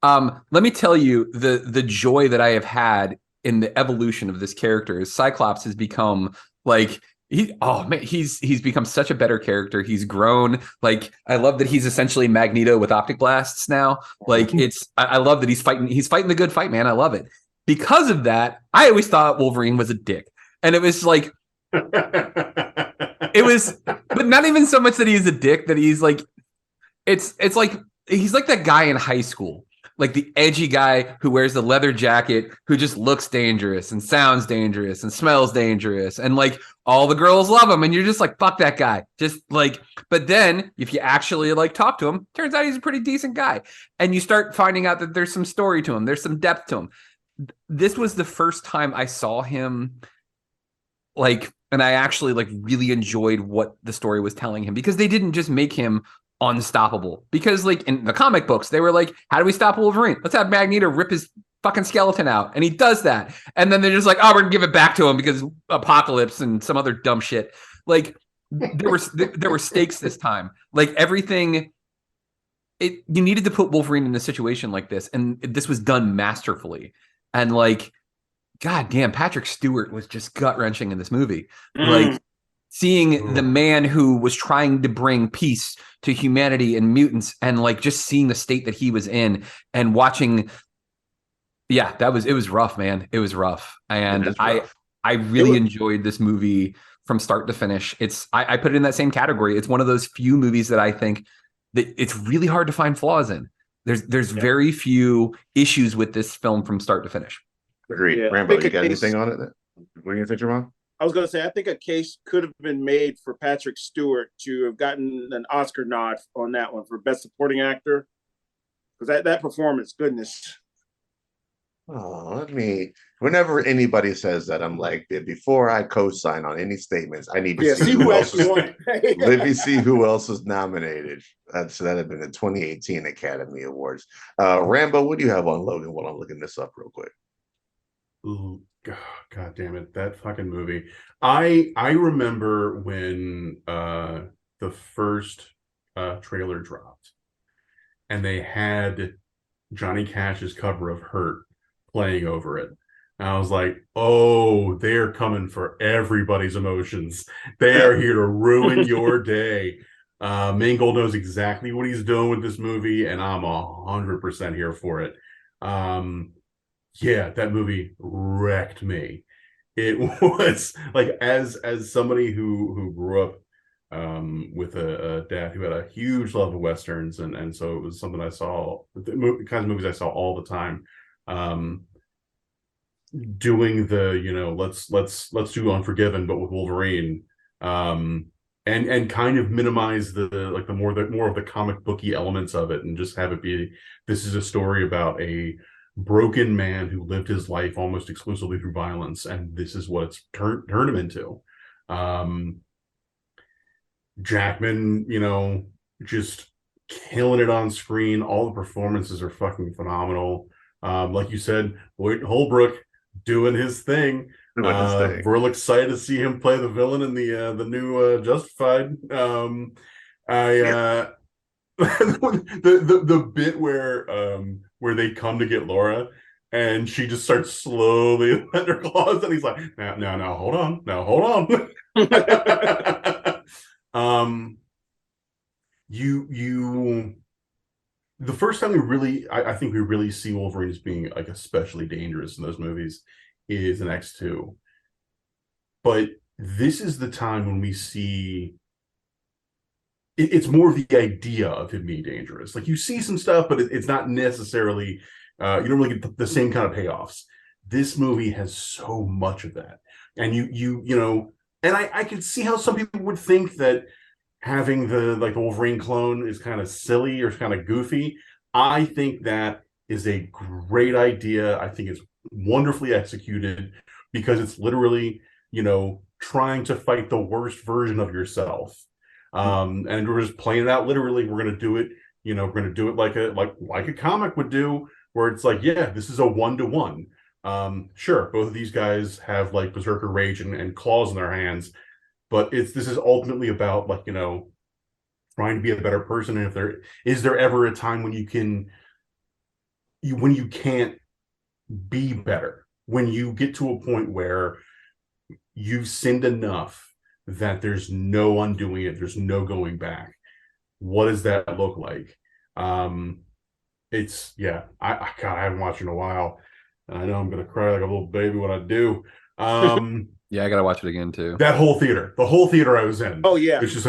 Let me tell you the joy that I have had in the evolution of this character is Cyclops has become like he's become such a better character. He's grown. Like, I love that he's essentially Magneto with optic blasts now. Like, I love that he's fighting the good fight, man. I love it. Because of that, I always thought Wolverine was a dick. And it was like it was, but not even so much that he's a dick, that he's like, it's like he's like that guy in high school, like the edgy guy who wears the leather jacket, who just looks dangerous and sounds dangerous and smells dangerous, and like all the girls love him, and you're just like, fuck that guy. Just like, but then if you actually like talk to him, turns out he's a pretty decent guy, and you start finding out that there's some story to him, there's some depth to him. This was the first time I saw him like, and I actually like really enjoyed what the story was telling him, because they didn't just make him unstoppable. Because like in the comic books, they were like, how do we stop Wolverine? Let's have Magneto rip his fucking skeleton out. And he does that. And then they're just like, oh, we're gonna give it back to him because Apocalypse and some other dumb shit. Like, there were stakes this time. Like, everything, you needed to put Wolverine in a situation like this, and this was done masterfully. And like, God damn, Patrick Stewart was just gut-wrenching in this movie. Like, seeing the man who was trying to bring peace to humanity and mutants, and like just seeing the state that he was in, and watching, it was rough, man. It was rough. And I really enjoyed this movie from start to finish. I put it in that same category. It's one of those few movies that I think that it's really hard to find flaws in. There's very few issues with this film from start to finish. Agreed. Yeah, Rambo, you got anything on it? What do you think, Jermone? I was going to say, I think a case could have been made for Patrick Stewart to have gotten an Oscar nod on that one for Best Supporting Actor, because that performance, goodness. Oh, whenever anybody says that, I'm like, before I co-sign on any statements, I need to see who else won. Let me see who else was nominated. So that had been the 2018 Academy Awards. Rambo, what do you have on Logan while I'm looking this up real quick? Ooh, God damn it, that fucking movie. I remember when the first trailer dropped, and they had Johnny Cash's cover of Hurt playing over it. And I was like, oh, they're coming for everybody's emotions. They are here to ruin your day. Mangold knows exactly what he's doing with this movie, and I'm 100% here for it. Yeah, that movie wrecked me. It was like, as somebody who grew up with a dad who had a huge love of westerns, and so it was something I saw, the kinds of movies I saw all the time. Doing the, let's do Unforgiven but with Wolverine, and kind of minimize the more of the comic booky elements of it, and just have it be, this is a story about a broken man who lived his life almost exclusively through violence, and this is what it's turned him into. Jackman, just killing it on screen. All the performances are fucking phenomenal. Like you said, Lloyd Holbrook doing his thing. We're excited to see him play the villain in the new Justified. The bit where they come to get Laura, and she just starts slowly letting her claws, and he's like, no, hold on. You the first time I think we really see Wolverine as being like especially dangerous in those movies is in X2. But this is the time when we see it's more of the idea of him being dangerous. Like you see some stuff, but it's not necessarily you don't really get the same kind of payoffs. This movie has so much of that, and you know, and I could see how some people would think that having the Wolverine clone is kind of silly or kind of goofy. I think that is a great idea. I think it's wonderfully executed because it's literally, you know, trying to fight the worst version of yourself. And we're just playing it out literally. We're gonna do it, you know, we're gonna do it like a comic would do, where it's like, yeah, this is a 1-to-1. Sure, both of these guys have like berserker rage and claws in their hands, but this is ultimately about, like, you know, trying to be a better person. And if there is there ever a time when you can't be better, when you get to a point where you've sinned enough that there's no undoing it, there's no going back. What does that look like? It's God, I haven't watched it in a while, and I know I'm gonna cry like a little baby when I do. Yeah, I gotta watch it again too. That the whole theater I was in. Oh yeah, it's just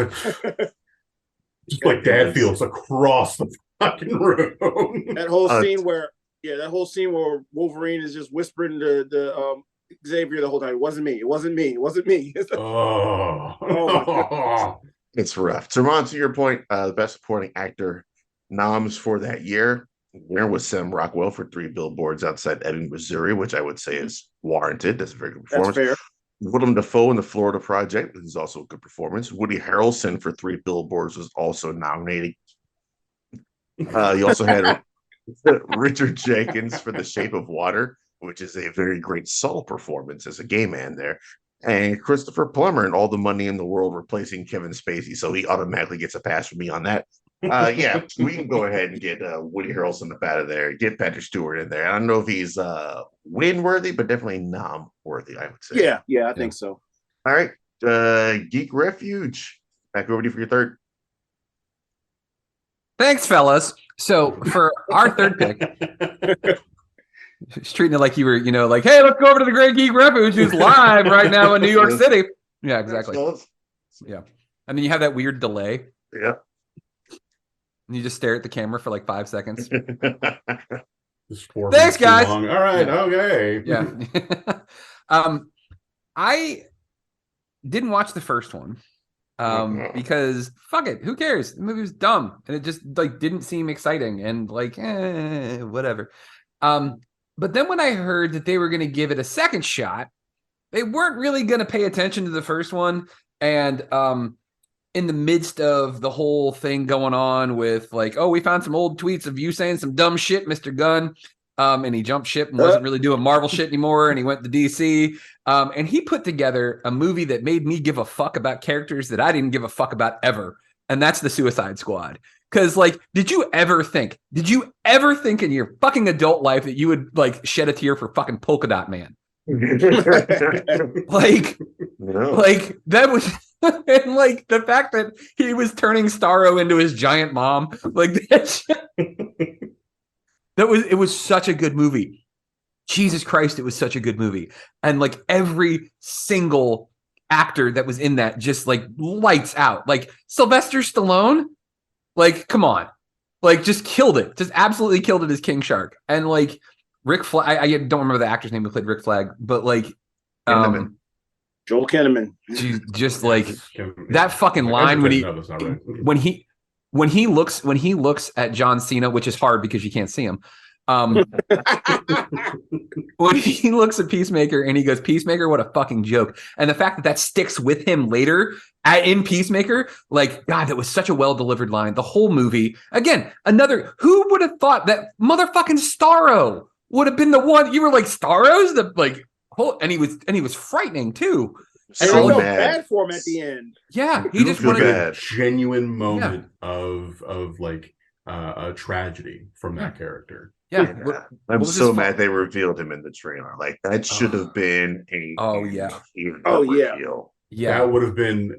like dad feels across the fucking room. that whole scene where Wolverine is just whispering to Xavier the whole time. It wasn't me. It wasn't me. It wasn't me. Oh, It's rough. Jermone, to your point, the best supporting actor noms for that year. Winner was Sam Rockwell for 3 Billboards Outside Ebbing, Missouri, which I would say is warranted. That's a very good performance. That's fair. Willem Dafoe in The Florida Project is also a good performance. Woody Harrelson for 3 Billboards was also nominated. You also had Richard Jenkins for The Shape of Water, which is a very great subtle performance as a gay man there. And Christopher Plummer in All the Money in the World replacing Kevin Spacey. So he automatically gets a pass from me on that. Yeah, we can go ahead and get Woody Harrelson up out of there. Get Patrick Stewart in there. I don't know if he's win worthy, but definitely nom worthy, I would say. Yeah, I think so. All right. Geek Refuge. Back over to you for your third. Thanks, fellas. So for our third pick, just treating it like you were, you know, like, hey, let's go over to the Great Geek Refuge, who's live right now in New York City. Yeah, exactly. Yeah. And then you have that weird delay. Yeah. And you just stare at the camera for like 5 seconds. Thanks, guys. All right. Yeah. Okay. Yeah. I didn't watch the first one because fuck it, who cares? The movie was dumb and it just like didn't seem exciting and like whatever. But then when I heard that they were going to give it a second shot, they weren't really going to pay attention to the first one. And in the midst of the whole thing going on with like, oh, we found some old tweets of you saying some dumb shit, Mr. Gunn. And he jumped ship and wasn't really doing Marvel shit anymore. And he went to DC. And he put together a movie that made me give a fuck about characters that I didn't give a fuck about ever. And that's the Suicide Squad. Because, like, did you ever think in your fucking adult life that you would, like, shed a tear for fucking Polka Dot Man? Like, No. like, that was... and like the fact that he was turning Starro into his giant mom, like it was such a good movie. Jesus Christ, it was such a good movie. And like every single actor that was in that just like lights out. Like Sylvester Stallone, like come on, like just killed it, just absolutely killed it as King Shark. And like Rick Flag, I don't remember the actor's name who played Rick Flag, but like Joel Kinnaman. Just like that fucking line when he looks at John Cena, which is hard because you can't see him. When he looks at Peacemaker and he goes, "Peacemaker, what a fucking joke!" And the fact that sticks with him later in Peacemaker, like God, that was such a well delivered line. The whole movie, again, who would have thought that motherfucking Starro would have been the one? You were like, Starro's the like. And he was frightening too. And I felt bad for him at the end. Yeah, he just wanted a genuine moment of like a tragedy from that character. Yeah, I'm so mad they revealed him in the trailer. Like that should have been a oh yeah. reveal. Yeah. That would have been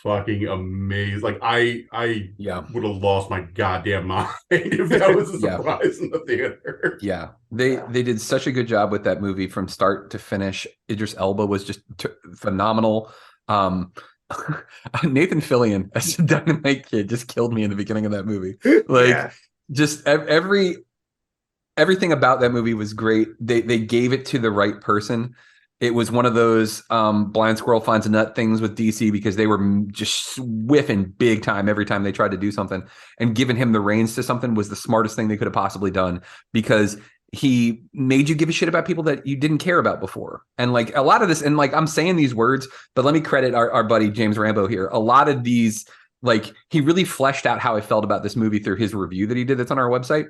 fucking amazing. Like I Yeah. would have lost my goddamn mind if that was a Yeah. surprise in the theater. Yeah, they did such a good job with that movie from start to finish. Idris Elba was just phenomenal. Um, Nathan Fillion as a Dynamite Kid just killed me in the beginning of that movie. Like, Yeah. just everything about that movie was great. They gave it to the right person. It was one of those blind squirrel finds a nut things with DC because they were just whiffing big time every time they tried to do something. And giving him the reins to something was the smartest thing they could have possibly done because he made you give a shit about people that you didn't care about before. And like a lot of this, and like I'm saying these words, but let me credit our buddy James Rambo here. A lot of these, like he really fleshed out how I felt about this movie through his review that he did that's on our website.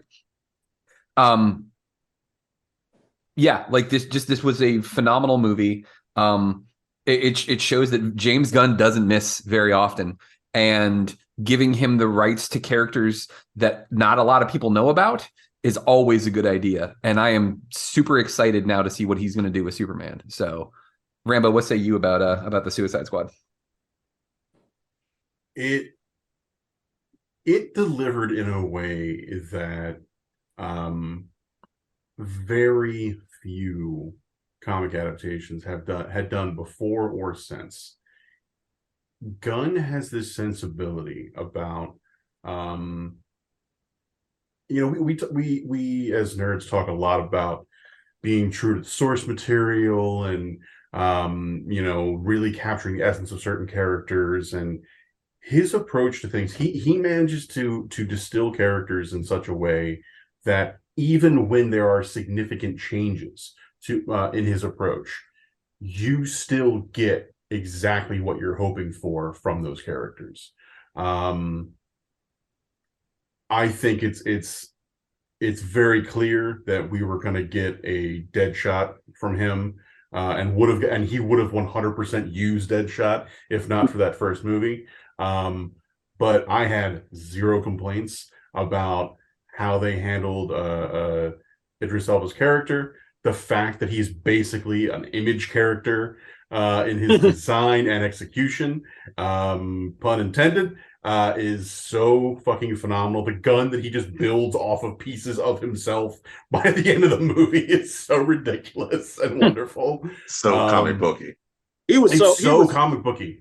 Um, yeah, like this was a phenomenal movie. It shows that James Gunn doesn't miss very often, and giving him the rights to characters that not a lot of people know about is always a good idea. And I am super excited now to see what he's going to do with Superman. So, Rambo, what say you about the Suicide Squad? It it delivered in a way that um very few comic adaptations had done before or since. Gunn has this sensibility about um we as nerds talk a lot about being true to the source material and really capturing the essence of certain characters, and his approach to things, he manages to distill characters in such a way that even when there are significant changes to in his approach, you still get exactly what you're hoping for from those characters. um I think it's very clear that we were going to get a Deadshot from him, and he would have 100% used Deadshot if not for that first movie. But I had zero complaints about how they handled Idris Elba's character. The fact that he's basically an image character in his design and execution, pun intended, is so fucking phenomenal. The gun that he just builds off of pieces of himself by the end of the movie is so ridiculous and wonderful. So comic booky. It's so comic booky.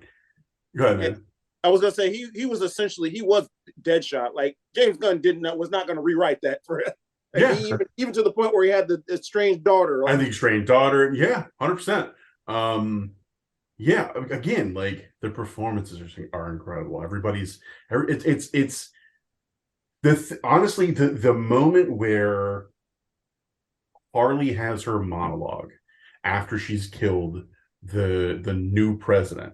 Go ahead, man. I was gonna say he was essentially he was Deadshot. Like James Gunn was not gonna rewrite that for him. Like, Yeah, even to the point where he had the estranged daughter. Like, and the estranged daughter. Yeah, 100%. Yeah, again, like the performances are incredible. It's honestly the moment where Harley has her monologue after she's killed the new president,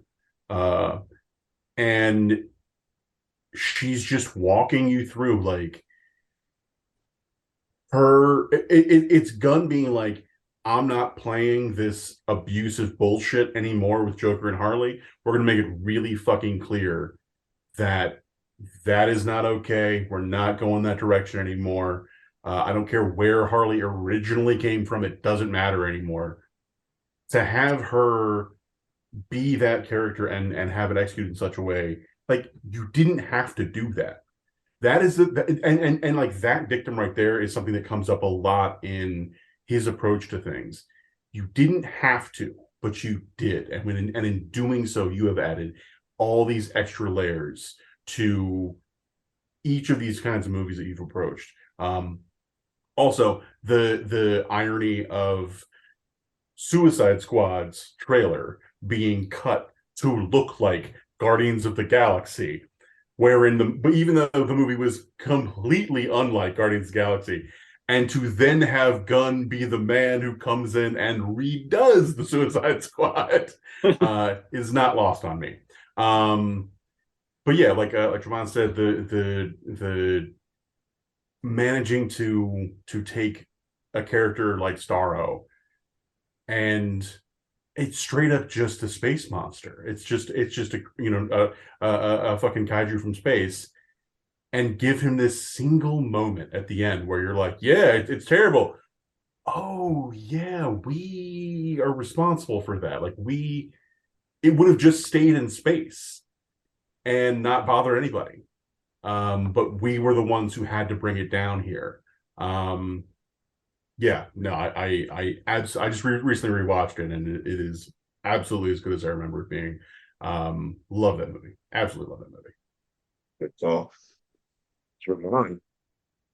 and she's just walking you through like it's Gunn being like, I'm not playing this abusive bullshit anymore with Joker and Harley. We're going to make it really fucking clear that that is not okay. We're not going that direction anymore. I don't care where Harley originally came from. It doesn't matter anymore. To have her be that character and have it executed in such a way, like you didn't have to do that. That is and like that dictum right there is something that comes up a lot in his approach to things. You didn't have to, but you did, and in doing so, you have added all these extra layers to each of these kinds of movies that you've approached. Also, the irony of Suicide Squad's trailer being cut to look like Guardians of the Galaxy, but even though the movie was completely unlike Guardians of the Galaxy, and to then have Gunn be the man who comes in and redoes the Suicide Squad is not lost on me. But yeah, like Jermone said, the managing to take a character like Starro and it's straight up just a space monster. It's just a fucking kaiju from space, and give him this single moment at the end where you're like, yeah, it's terrible. Oh yeah, we are responsible for that. Like it would have just stayed in space and not bother anybody. But we were the ones who had to bring it down here. Yeah, no, I just recently rewatched it, and it is absolutely as good as I remember it being. Love that movie. Absolutely love that movie. It's all Jermone.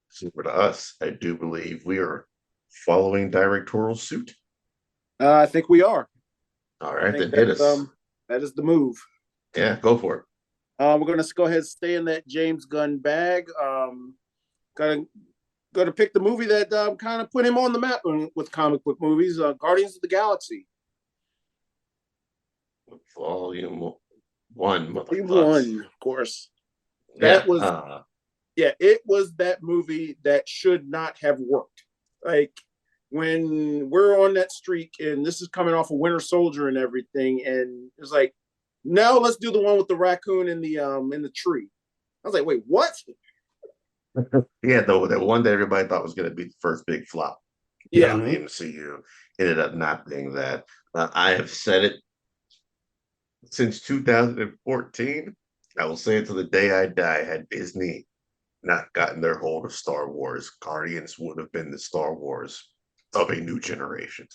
Super to us. I do believe we are following directorial suit. I think we are. All I right, think then hit us. that is the move. Yeah, go for it. We're gonna go ahead and stay in that James Gunn bag. Gonna pick the movie that kind of put him on the map with comic book movies. Guardians of the Galaxy. Volume 1. Volume 1, of course. Yeah, It was that movie that should not have worked. Like when we're on that streak, and this is coming off of Winter Soldier and everything, and it's like, no, let's do the one with the raccoon in the tree. I was like, wait, what? yeah, the one that everybody thought was going to be the first big flop. Yeah, The MCU ended up not being that. I have said it since 2014. I will say it to the day I die. Had Disney not gotten their hold of Star Wars, Guardians would have been the Star Wars of a new generation.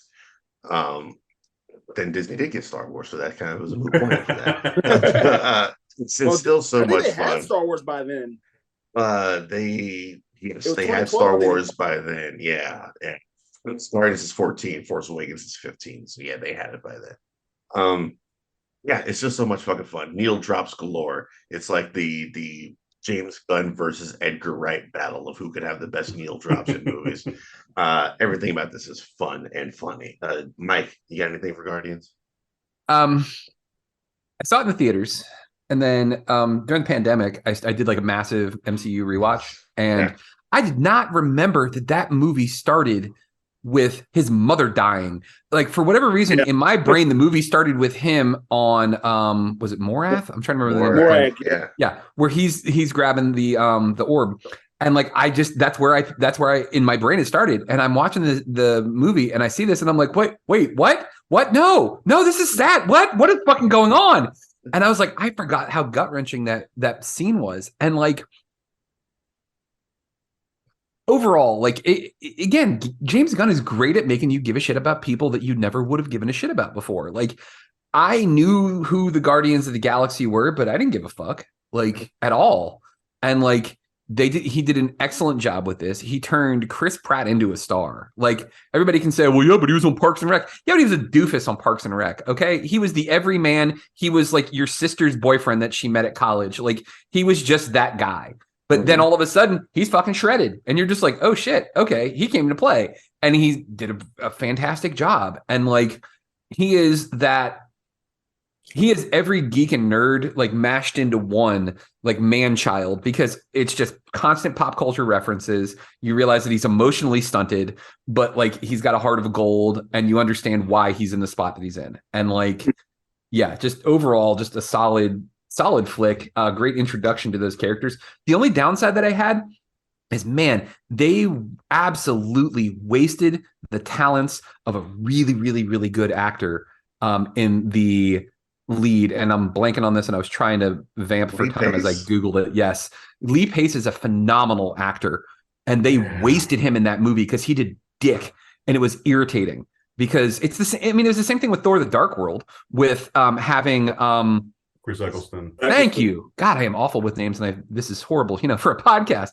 But then Disney did get Star Wars, so that kind of was a moot point for that. It's still so much they fun. had Star Wars by then. They had Star Wars by then. Yeah. Guardians is 14, Force Awakens is 15. So yeah, they had it by then. Yeah, it's just so much fucking fun. Needle drops galore. It's like the James Gunn versus Edgar Wright battle of who could have the best needle drops in movies. Everything about this is fun and funny. Mike, you got anything for Guardians? I saw it in the theaters, and then during the pandemic, I did like a massive MCU rewatch, and I did not remember that movie started with his mother dying. Like for whatever reason, in my brain, the movie started with him on was it Morath? I'm trying to remember the name. Yeah, where he's grabbing the orb. And like that's where I in my brain it started. And I'm watching the movie and I see this and I'm like, wait, what? What? No, this is sad. What is fucking going on? And I was like, I forgot how gut-wrenching that scene was. And like overall, like again, James Gunn is great at making you give a shit about people that you never would have given a shit about before. Like I knew who the Guardians of the Galaxy were, but I didn't give a fuck like at all. And like he did an excellent job with this. He turned Chris Pratt into a star. Like everybody can say, well, yeah, but he was on Parks and Rec. Yeah, but he was a doofus on Parks and Rec. Okay. He was the everyman. He was like your sister's boyfriend that she met at college. Like he was just that guy. But then all of a sudden he's fucking shredded and you're just like, oh shit. Okay. He came to play and he did a fantastic job. And like, he is every geek and nerd like mashed into one like man child because it's just constant pop culture references. You realize that he's emotionally stunted, but like he's got a heart of gold and you understand why he's in the spot that he's in. And like, yeah, just overall, just a solid flick. Great introduction to those characters. The only downside that I had is, man, they absolutely wasted the talents of a really, really, really good actor in the lead, and I'm blanking on this, and I was trying to vamp for time as I Googled it. Yes, Lee Pace is a phenomenal actor, and they wasted him in that movie because he did dick, and it was irritating because it's the same. I mean, it was the same thing with Thor: The Dark World with having Chris Eccleston. Thank you. God, I am awful with names, and this is horrible, for a podcast.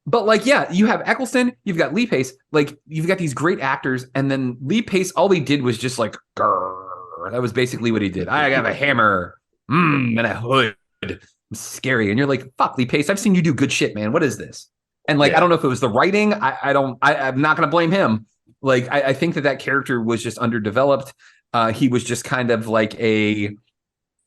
But like, yeah, you have Eccleston, you've got Lee Pace, like you've got these great actors, and then Lee Pace, all he did was just like, grrr. That was basically what he did. I have a hammer and a hood. I'm scary, and you're like, fuck, Lee Pace, I've seen you do good shit, man. What is this? And like, I don't know if it was the writing. I'm not going to blame him. Like, I think that character was just underdeveloped. He was just kind of like we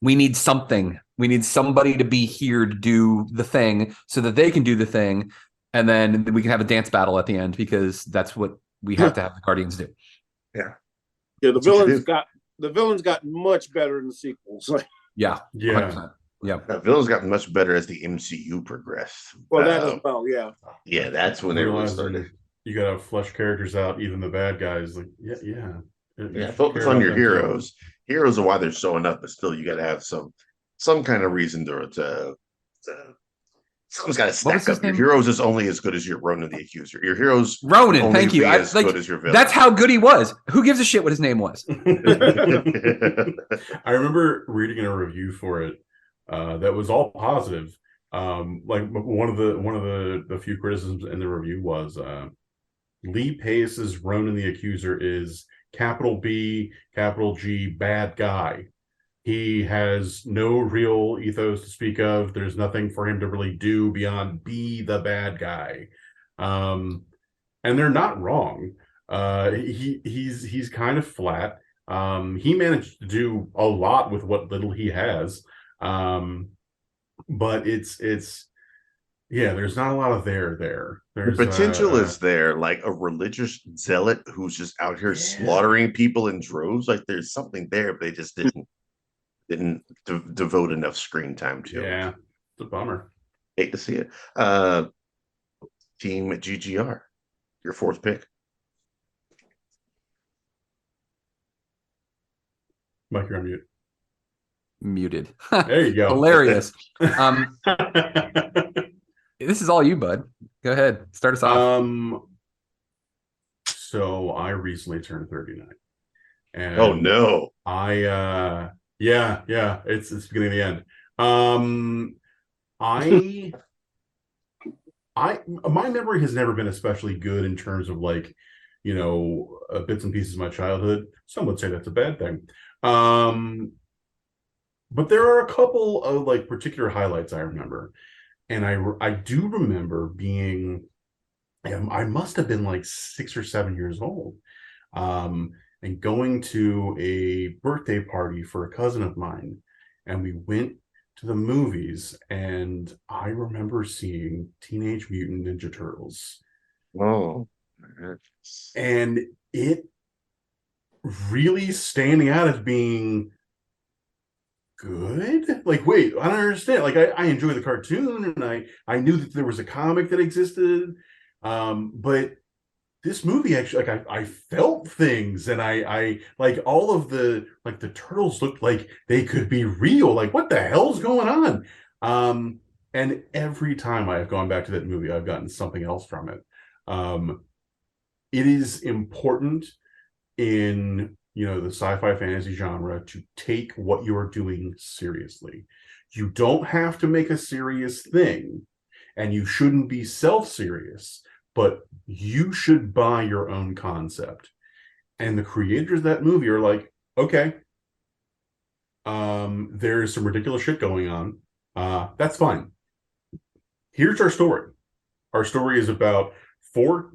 need something. We need somebody to be here to do the thing so that they can do the thing. And then we can have a dance battle at the end because that's what we have to have the Guardians do. Yeah. Yeah. The villains got much better in the sequels. Yeah. 100%. Yeah. The villains got much better as the MCU progressed. Well, that as well. Yeah. Yeah. That's when they really started. You got to flesh characters out, even the bad guys. Like, yeah. Yeah, focus on your heroes. Heroes are why they're showing up, but still, you got to have some kind of reason to something's got to What was stack his up. Your name? heroes is only as good as your Ronan the Accuser. Your heroes can Ronan, only thank you. be as good as your villain. That's how good he was. Who gives a shit what his name was? I remember reading a review for it that was all positive. Like one of the few criticisms in the review was Lee Pace's Ronan the Accuser is capital B, capital G, bad guy. He has no real ethos to speak of. There's nothing for him to really do beyond be the bad guy. And they're not wrong. He's kind of flat. He managed to do a lot with what little he has. But it's there's not a lot of there. The There's potential is there, like a religious zealot who's just out here slaughtering people in droves. Like there's something there, but they just didn't devote enough screen time to it. Yeah, it's a bummer. Hate to see it. Team GGR, your fourth pick. Mike, you're on mute. Muted. There you go. Hilarious. This is all you, bud. Go ahead. Start us off. So I recently turned 39. And Oh no. It's beginning of the end. My memory has never been especially good in terms of like, bits and pieces of my childhood. Some would say that's a bad thing. But there are a couple of like particular highlights I remember. And I do remember being, I must have been like 6 or 7 years old, and going to a birthday party for a cousin of mine. And we went to the movies, and I remember seeing Teenage Mutant Ninja Turtles. Oh. And it really standing out as being good. Like, wait, I don't understand. Like, I enjoy the cartoon, and I knew that there was a comic that existed, but this movie actually, like, I felt things, and I like all of the turtles looked like they could be real. Like, what the hell's going on? And every time I have gone back to that movie, I've gotten something else from it. It is important in the sci-fi fantasy genre to take what you're doing seriously. You don't have to make a serious thing, and you shouldn't be self-serious, but you should buy your own concept. And the creators of that movie are like, okay, there's some ridiculous shit going on. That's fine. Here's our story. Our story is about four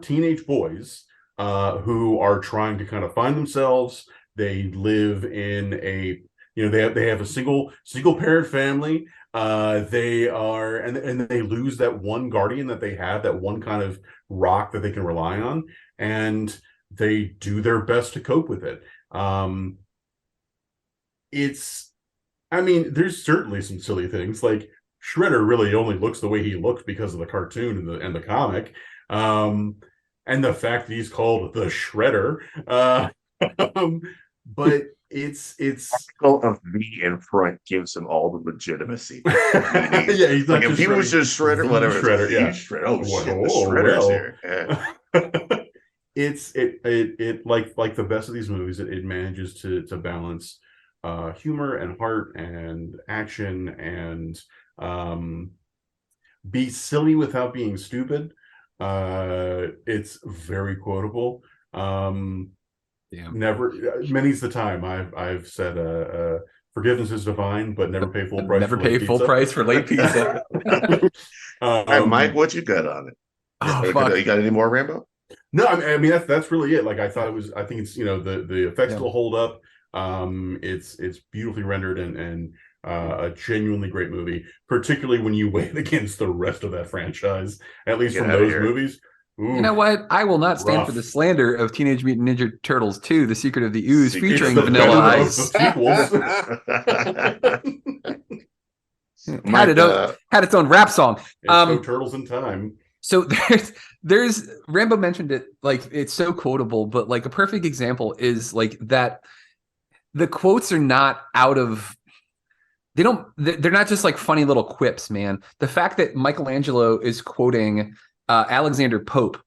teenage boys who are trying to kind of find themselves. They live in a, they have a single parent family. They are, and they lose that one guardian that they have, that one kind of rock that they can rely on, and they do their best to cope with it. There's certainly some silly things, like Shredder really only looks the way he looks because of the cartoon and the comic. And the fact that he's called the Shredder. But it's of me in front gives him all the legitimacy. Yeah, he's not like if he was just Shredder, whatever. Shredder, yeah. Shredder. Oh shit, the Shredder's here. Yeah. It like the best of these movies, it manages to balance humor and heart and action and be silly without being stupid. It's very quotable. Many's the time I've said forgiveness is divine, but never pay full price. Never pay full price for late pizza. All right, Mike, what you got on it? You got any more, Rambo? No, I mean that's really it. Like I think it's the effects will hold up. It's beautifully rendered and a genuinely great movie, particularly when you weigh it against the rest of that franchise, at least from those movies. Ooh, you know what? I will not stand for the slander of Teenage Mutant Ninja Turtles 2, The Secret of the Ooze, featuring Vanilla Ice. Had its own rap song. Turtles in Time. So there's Rambo mentioned it, like it's so quotable, but like a perfect example is like that the quotes are not out of they're not just like funny little quips, man. The fact that Michelangelo is quoting Alexander Pope,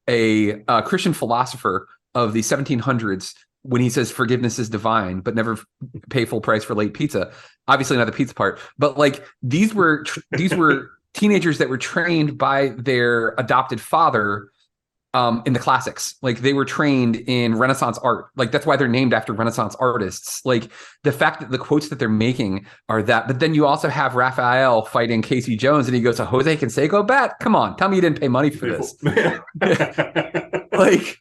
a Christian philosopher of the 1700s, when he says forgiveness is divine, but never pay full price for late pizza. Obviously not the pizza part, but like these were teenagers that were trained by their adopted father in the classics. Like they were trained in Renaissance art. Like that's why they're named after Renaissance artists. Like the fact that the quotes that they're making are that, but then you also have Raphael fighting Casey Jones and he goes to Jose Canseco bet. Come on, tell me you didn't pay money for this. Like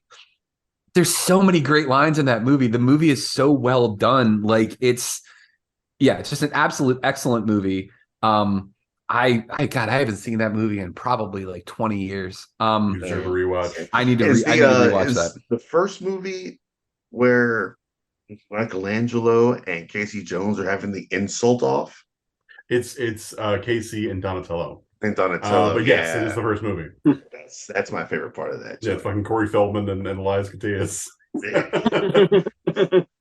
there's so many great lines in that movie. The movie is so well done. Like it's just an absolute excellent movie. I haven't seen that movie in probably like 20 years. You deserve a rewatch. I need to rewatch that. The first movie where Michelangelo and Casey Jones are having the insult off. It's Casey and Donatello. And Donatello, but yes, it is the first movie. That's my favorite part of that. Yeah, it's fucking Corey Feldman and Elias Koteas.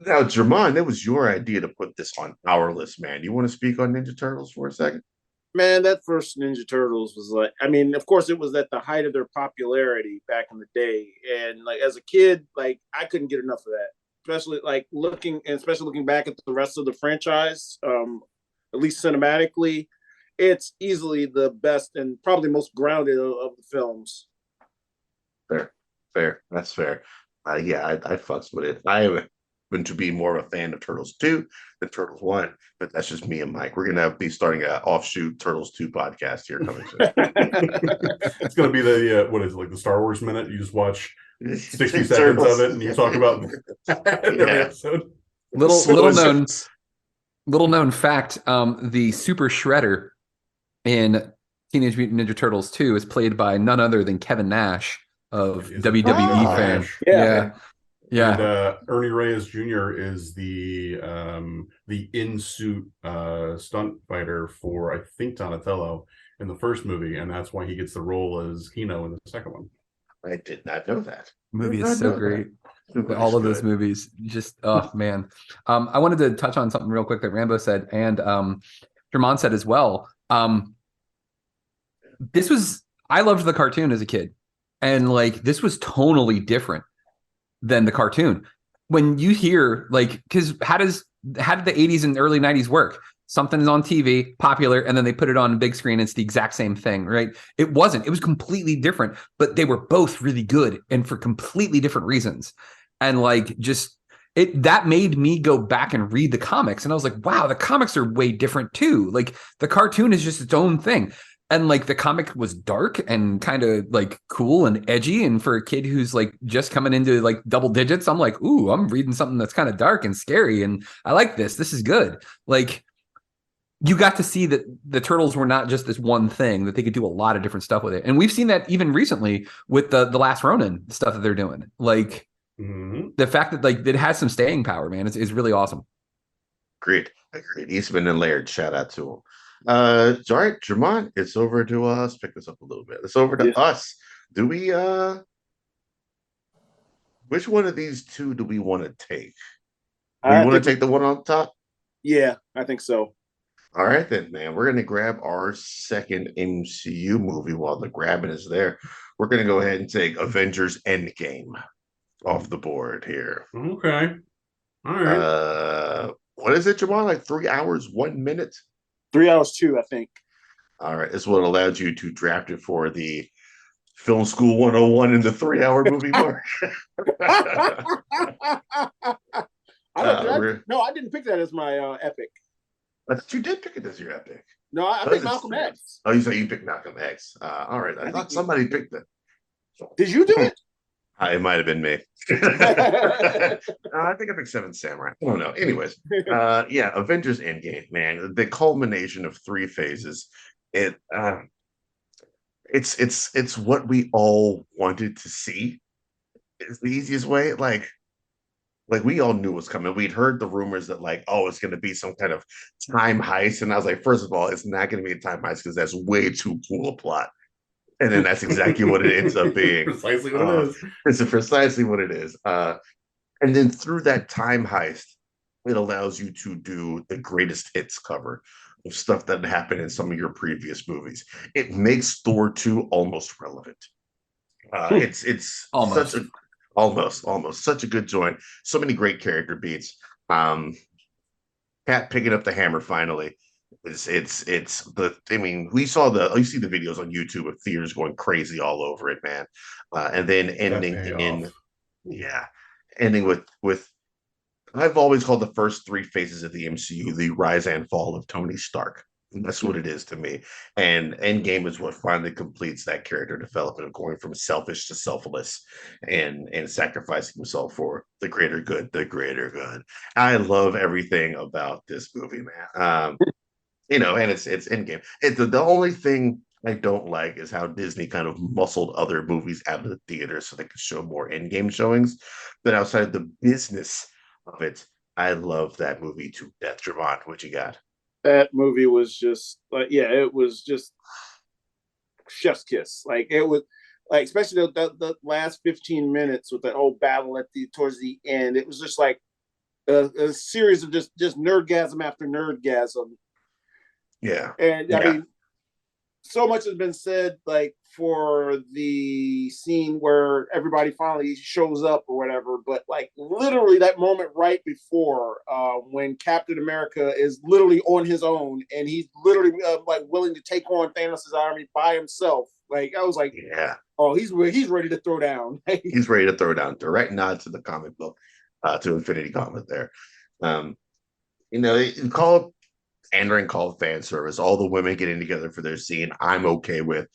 Now, Jermone, that was your idea to put this on our list, man. You want to speak on Ninja Turtles for a second? Man, that first Ninja Turtles was like, I mean, of course, it was at the height of their popularity back in the day. And like as a kid, like I couldn't get enough of that. Especially looking back at the rest of the franchise, at least cinematically, it's easily the best and probably most grounded of the films. Fair. That's fair. I fucks with it. I haven't been to be more of a fan of Turtles 2 than Turtles 1, but that's just me and Mike. We're gonna be starting an offshoot Turtles 2 podcast here coming soon. It's gonna be the what is it, like the Star Wars minute? You just watch 60 seconds of it and you talk about every episode. Little known fact, the Super Shredder in Teenage Mutant Ninja Turtles 2 is played by none other than Kevin Nash of WWE fame. Yeah. And Ernie Reyes Jr. is the in-suit stunt fighter for, I think, Donatello in the first movie, and that's why he gets the role as Hino in the second one. I did not know that. Movie is so great. All of those movies, just man. I wanted to touch on something real quick that Rambo said, and Jermone said as well. I loved the cartoon as a kid, and like this was tonally different than the cartoon. When you hear like, because how did the 80s and early 90s work? Something is on TV, popular, and then they put it on a big screen. It's the exact same thing, right? It wasn't. It was completely different, but they were both really good and for completely different reasons. And like, that made me go back and read the comics. And I was like, wow, the comics are way different too. Like the cartoon is just its own thing. And like the comic was dark and kind of like cool and edgy. And for a kid who's like just coming into like double digits, I'm like, ooh, I'm reading something that's kind of dark and scary. And I like this. This is good. Like you got to see that the Turtles were not just this one thing, that they could do a lot of different stuff with it. And we've seen that even recently with the Last Ronin stuff that they're doing. Like the fact that like it has some staying power, man, is really awesome. Great. Eastman and Laird, shout out to him. All right, Jermone, it's over to us. Pick this up a little bit. It's over to us. Do we which one of these two do we want to take? Do we want to take the one on top? Yeah, I think so. All right then, man. We're gonna grab our second MCU movie while the grabbing is there. We're gonna go ahead and take Avengers Endgame off the board here. Okay. All right. What is it, Jermone? Like 3 hours, 1 minute? 3 hours 2, I think. All right. This is what allowed you to draft it for the Film School 101 in the 3 hour movie mark. I didn't pick that as my epic. But you did pick it as your epic. No, I picked Malcolm X. Oh, you picked Malcolm X. All right. I thought somebody picked it. Did you do it? It might have been me. I think I picked Seven Samurai. I don't know. Anyways, Avengers Endgame, man, the culmination of 3 phases. It's what we all wanted to see. It's the easiest way. Like we all knew it was coming. We'd heard the rumors that like, oh, it's going to be some kind of time heist, and I was like, first of all, it's not going to be a time heist because that's way too cool a plot And then that's exactly what it ends up being. Precisely what it is. It's precisely what it is. And then through that time heist, it allows you to do the greatest hits cover of stuff that happened in some of your previous movies. It makes Thor 2 almost relevant. It's Almost. such a almost such a good joint. So many great character beats. Cat picking up the hammer finally. It's the I mean, we saw you see the videos on YouTube of theaters going crazy all over it, man. And then ending in yeah, ending with I've always called the first three phases of the MCU the rise and fall of Tony Stark. And that's what it is to me. And Endgame is what finally completes that character development of going from selfish to selfless and sacrificing himself for the greater good, the greater good. I love everything about this movie, man. And it's Endgame. The only thing I don't like is how Disney kind of muscled other movies out of the theater so they could show more Endgame showings. But outside of the business of it, I love that movie to death. Jermone, what you got? That movie was just it was just chef's kiss. Like it was like, especially the last 15 minutes with that whole battle towards the end. It was just like a series of just nerdgasm after nerdgasm. Yeah. And I mean, so much has been said, like for the scene where everybody finally shows up or whatever, but like literally that moment right before when Captain America is literally on his own and he's literally like willing to take on Thanos' army by himself. Like I was like, yeah, oh, he's ready to throw down. He's ready to throw down. Direct nod to the comic book, to Infinity Gauntlet there. Call pandering, call fan service. All the women getting together for their scene, I'm okay with.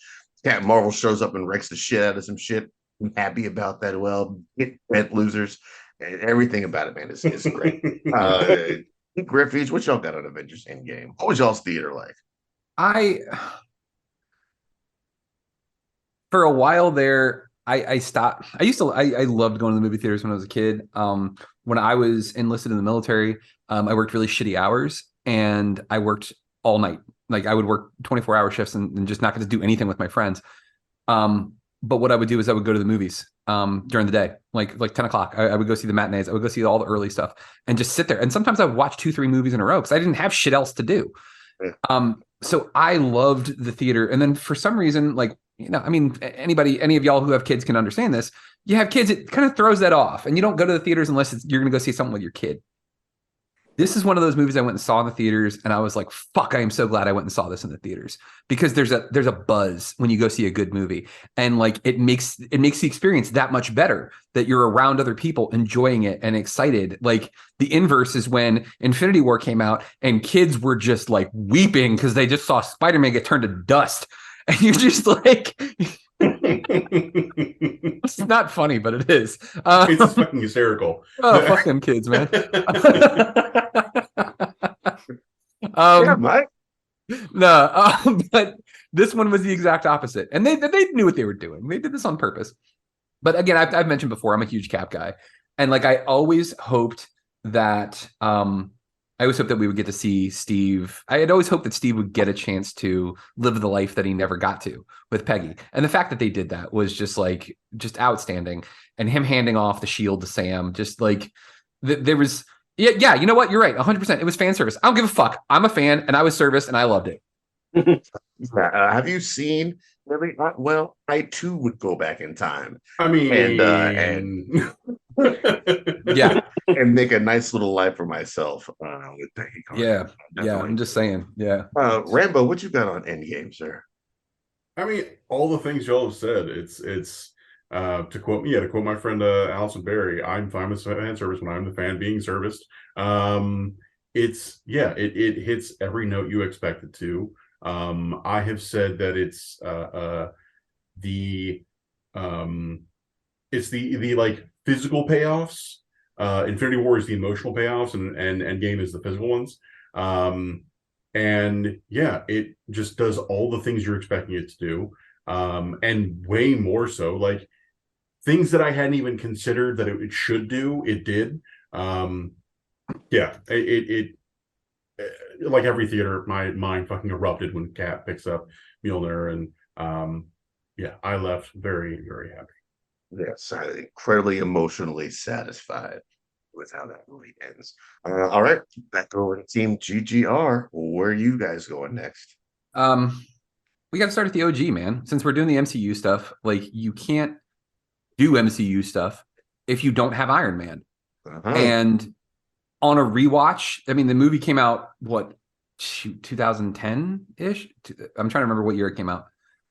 Captain Marvel shows up and wrecks the shit out of some shit. I'm happy about that. Well, get bent losers and everything about it, man, is great. Geek Refuge, what y'all got on Avengers Endgame? What was y'all's theater like? For a while there, I stopped. I loved going to the movie theaters when I was a kid. When I was enlisted in the military, I worked really shitty hours and I worked all night. Like I would work 24-hour shifts and just not get to do anything with my friends. But what I would do is I would go to the movies during the day, like 10 o'clock. I would go see the matinees. I would go see all the early stuff and just sit there. And sometimes I would watch 2-3 movies in a row because I didn't have shit else to do. So I loved the theater. And then for some reason, like, I mean, any of y'all who have kids can understand this. You have kids, it kind of throws that off. And you don't go to the theaters unless you're going to go see something with your kid. This is one of those movies I went and saw in the theaters, and I was like, fuck, I am so glad I went and saw this in the theaters. Because there's a buzz when you go see a good movie. And like it makes the experience that much better that you're around other people enjoying it and excited. Like the inverse is when Infinity War came out and kids were just like weeping because they just saw Spider-Man get turned to dust. And you're just like, it's not funny, but it is. It's just fucking hysterical. Oh, fuck them kids, man. Yeah, Mike. No, but this one was the exact opposite. And they knew what they were doing. They did this on purpose. But again, I've mentioned before, I'm a huge Cap guy. And like, I always hoped that we would get to see Steve. I had always hoped that Steve would get a chance to live the life that he never got to with Peggy. And the fact that they did that was just outstanding. And him handing off the shield to Sam, just like there was, yeah, you know what? You're right. 100%. It was fan service. I don't give a fuck. I'm a fan and I was service and I loved it. Have you seen really? Well, I too would go back in time. I mean, and yeah, and make a nice little life for myself with Peggy Carter. Yeah, Definitely. yeah. I'm just saying. Yeah. Rambo, what you got on Endgame, sir? I mean, all the things y'all have said. It's to quote my friend Allison Berry. I'm fine with fan service when I'm the fan being serviced. It hits every note you expect it to. I have said that it's the like physical payoffs. Infinity War is the emotional payoffs, and Endgame is the physical ones. And yeah, it just does all the things you're expecting it to do, and way more so. Like things that I hadn't even considered that it should do, it did. It like every theater, my mind fucking erupted when Cap picks up Mjolnir, and Yeah, I left very, very happy. Yes, incredibly emotionally satisfied with how that movie ends. All right, back over to Team GGR. Where are you guys going next? We got to start at the OG, man. Since we're doing the MCU stuff, like you can't do MCU stuff if you don't have Iron Man. And on a rewatch, I mean, the movie came out, what, 2010-ish? I'm trying to remember what year it came out.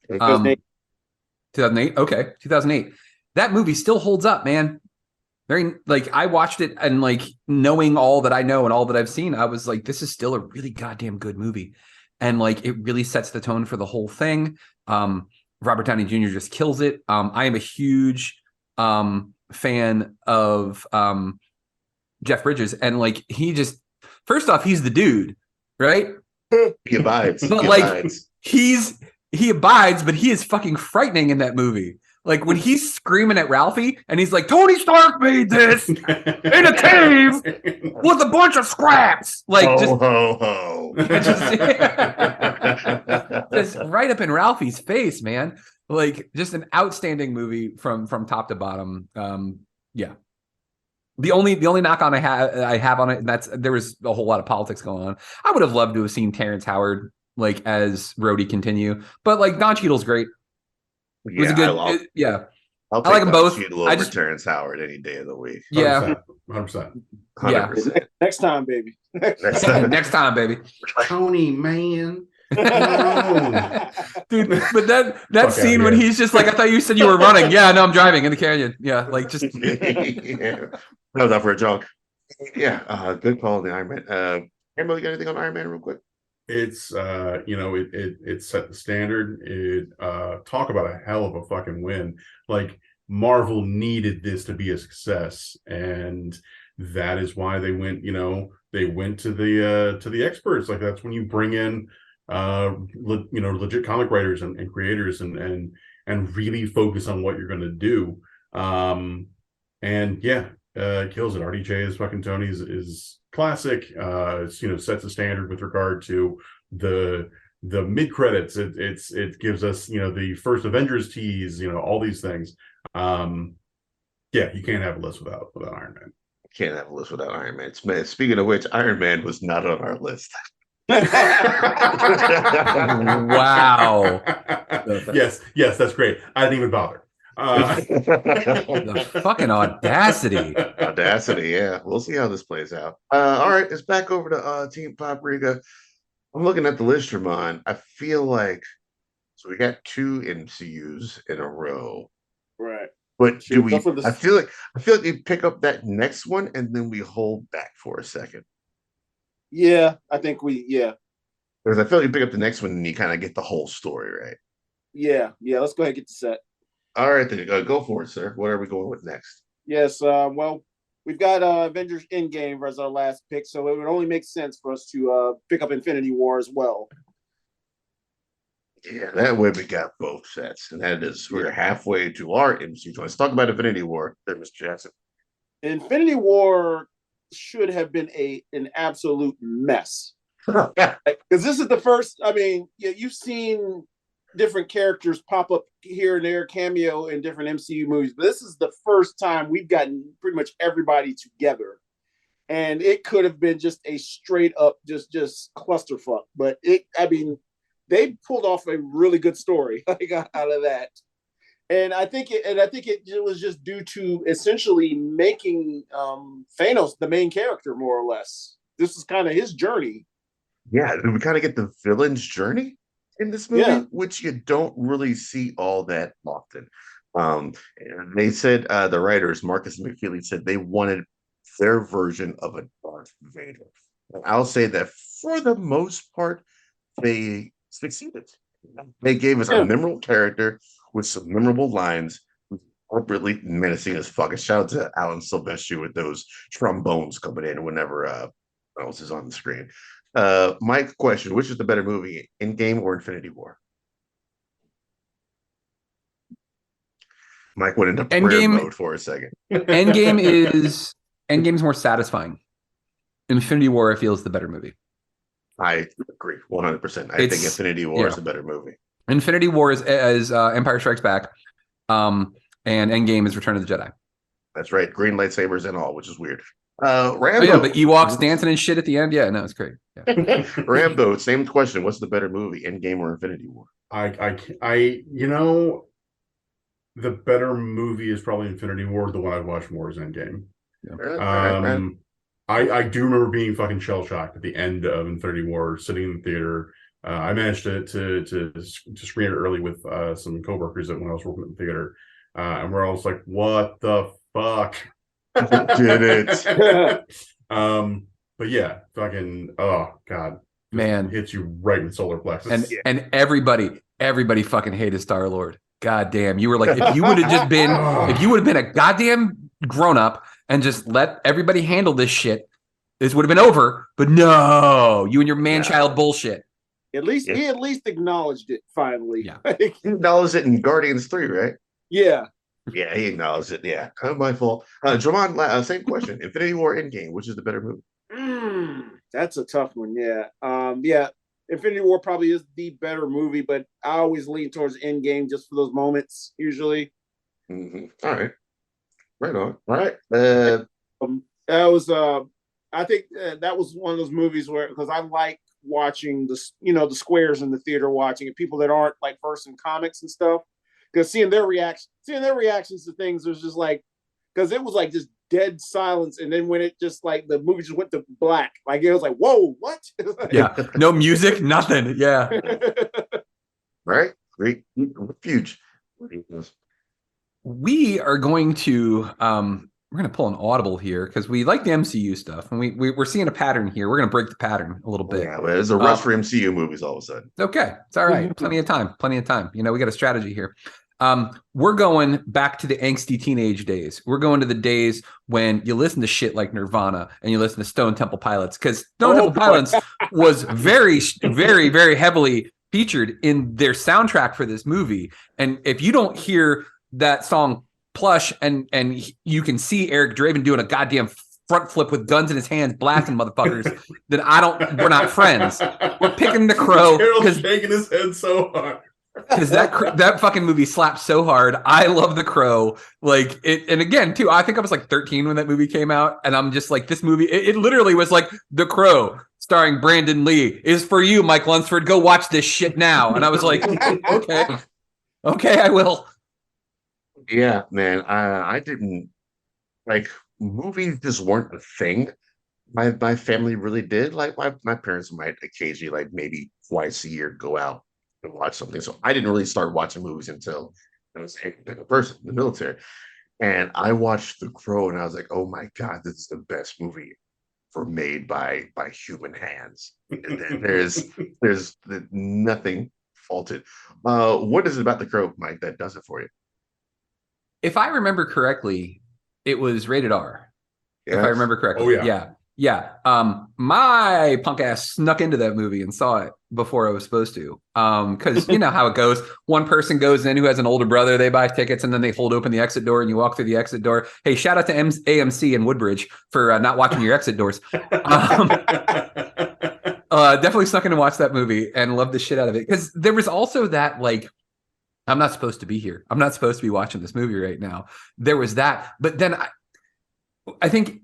2008? Okay, 2008. That movie still holds up, man. Very, like, I watched it and, like, knowing all that I know and all that I've seen, I was like, this is still a really goddamn good movie. And, like, it really sets the tone for the whole thing. Robert Downey Jr. just kills it. I am a huge fan of Jeff Bridges. And, like, he just, first off, he's the dude, right? He abides. But, like, he abides, but he is fucking frightening in that movie. Like when he's screaming at Ralphie and he's like, Tony Stark made this in a cave with a bunch of scraps. Like just right up in Ralphie's face, man. Like just an outstanding movie from top to bottom. Yeah. The only knock on I have on it, and that's there was a whole lot of politics going on. I would have loved to have seen Terrence Howard like as Rhodey continue, but like Don Cheadle's great. It was a good, I'll I like them both. I just Terrence Howard any day of the week. 100%. Yeah. Next time, baby. Next time, baby. Tony, man. Dude, but that scene when he's just like, I thought you said you were running. Yeah, no, I'm driving in the canyon. Yeah, like just that was up for a jog. Yeah, good call on the Iron Man. Emily, got anything on Iron Man real quick? It's it set the standard. It talk about a hell of a fucking win. Like Marvel needed this to be a success, and that is why they went to the experts. Like that's when you bring in legit comic writers and creators and really focus on what you're going to do. Kills it. RDJ is fucking Tony's is classic. Sets a standard with regard to the mid credits. It gives us the first Avengers tease. All these things. You can't have a list without Iron Man. Can't have a list without Iron Man. Speaking of which, Iron Man was not on our list. Wow. Yes, that's great. I didn't even bother. The fucking audacity. Yeah, we'll see how this plays out. All right, it's back over to Team Poprika. I'm looking at the list, Jermone. I feel like we got 2 MCUs in a row, right? But do we? I feel like we pick up that next one and then we hold back for a second. Yeah, I think because I feel like you pick up the next one and you kind of get the whole story, right? Yeah. Let's go ahead and get the set. All right, then go for it, sir. What are we going with next? Yes, well, we've got Avengers Endgame as our last pick, so it would only make sense for us to pick up Infinity War as well. Yeah, that way we got both sets, and that is we're halfway to our MCU. Let's talk about Infinity War, there, Mr. Jackson. Infinity War should have been an absolute mess. Because this is the first, I mean, you've seen different characters pop up here and there, cameo in different MCU movies, but this is the first time we've gotten pretty much everybody together, and it could have been just a straight up just clusterfuck. But they pulled off a really good story out of that, and I think it was just due to essentially making Thanos the main character, more or less. This is kind of his journey. Yeah, we kind of get the villain's journey in this movie, which you don't really see all that often. And they said the writers, Marcus and McFeely, said they wanted their version of a Darth Vader. And I'll say that for the most part, they succeeded. They gave us a memorable character with some memorable lines, appropriately menacing as fuck. Shout out to Alan Silvestri with those trombones coming in whenever else is on the screen. Mike, question: which is the better movie, Endgame or Infinity War? Mike went into prayer mode for a second. Endgame's more satisfying. Infinity War, I feel, is the better movie. I agree 100%. I think Infinity War is a better movie. Infinity War is Empire Strikes Back, and Endgame is Return of the Jedi. That's right. Green lightsabers and all, which is weird. Oh Rambo. yeah, but Ewoks dancing and shit at the end. Yeah, no, it's great. Yeah. Rambo. Same question. What's the better movie, Endgame or Infinity War? You know, the better movie is probably Infinity War. The one I've watched more is Endgame. Yeah. Right. I do remember being fucking shell shocked at the end of Infinity War, sitting in the theater. I managed to screen it early with some coworkers when I was working at the theater, and we're all like, "What the fuck?" Did it? But yeah, fucking oh god, man, hits you right in the solar plexus, and everybody fucking hated Star-Lord. God damn, you were like, if you would have been a goddamn grown up and just let everybody handle this shit, this would have been over. But no, you and your man-child bullshit. At least he at least acknowledged it finally. Yeah, he acknowledged it in Guardians 3, right? Yeah. Yeah, he acknowledged it. Yeah, my fault. Jermone, same question. Infinity War, Endgame, which is the better movie? That's a tough one. Yeah. Yeah. Infinity War probably is the better movie, but I always lean towards Endgame just for those moments. Usually. Mm-hmm. All right. Right on. All right. That was. I think that was one of those movies where, because I like watching the squares in the theater, watching it. People that aren't like versed in comics and stuff, because seeing their reactions to things was just like, because it was like just dead silence, and then when it just like the movie just went to black, like it was like, whoa, what? Yeah, no music, nothing. Yeah. Right. Great Refuge. We are going to we're going to pull an audible here because we like the MCU stuff, and we're seeing a pattern here. We're going to break the pattern a little bit. Yeah, but there's a rush for MCU movies all of a sudden. Okay, it's all right. Plenty of time. You know, we got a strategy here. We're going back to the angsty teenage days. We're going to the days when you listen to shit like Nirvana and you listen to Stone Temple Pilots, because Stone Temple Pilots was very, very, very heavily featured in their soundtrack for this movie. And if you don't hear that song Plush and you can see Eric Draven doing a goddamn front flip with guns in his hands, blasting motherfuckers, then we're not friends. We're picking The Crow because shaking his head so hard. Because that fucking movie slaps so hard. I love The Crow. Like it, and again, too, I think I was like 13 when that movie came out, and I'm just like, this movie, it literally was like The Crow, starring Brandon Lee, is for you, Mike Lunsford. Go watch this shit now. And I was like, okay, I will. Yeah, man. I didn't like movies. Just weren't a thing. My family really did. Like my parents might occasionally, like maybe twice a year, go out and watch something. So I didn't really start watching movies until I was a person in the military. And I watched The Crow, and I was like, "Oh my god, this is the best movie ever made by human hands." And then there's nothing faulted. What is it about The Crow, Mike, that does it for you? If I remember correctly, it was rated R. Yes. If I remember correctly. Oh yeah. Yeah. My punk ass snuck into that movie and saw it before I was supposed to. Because you know how it goes. One person goes in who has an older brother, they buy tickets, and then they hold open the exit door and you walk through the exit door. Hey, shout out to AMC and Woodbridge for not watching your exit doors. Definitely snuck in to watch that movie and loved the shit out of it. Because there was also that, like, I'm not supposed to be here. I'm not supposed to be watching this movie right now. There was that. But then I think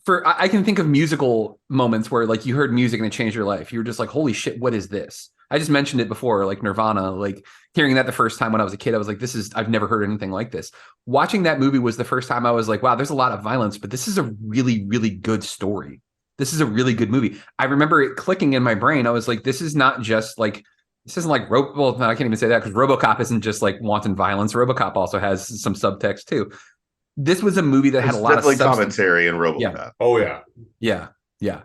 I can think of musical moments where like you heard music and it changed your life. You were just like, holy shit, what is this? I just mentioned it before, like Nirvana, like hearing that the first time when I was a kid, I was like, I've never heard anything like this. Watching that movie was the first time I was like, wow, there's a lot of violence, but this is a really, really good story. This is a really good movie. I remember it clicking in my brain. I was like, this isn't like, well, no, I can't even say that because RoboCop isn't just like wanton violence. RoboCop also has some subtext too. This was a movie that had a lot of commentary in RoboCop. Yeah. Oh yeah. Yeah.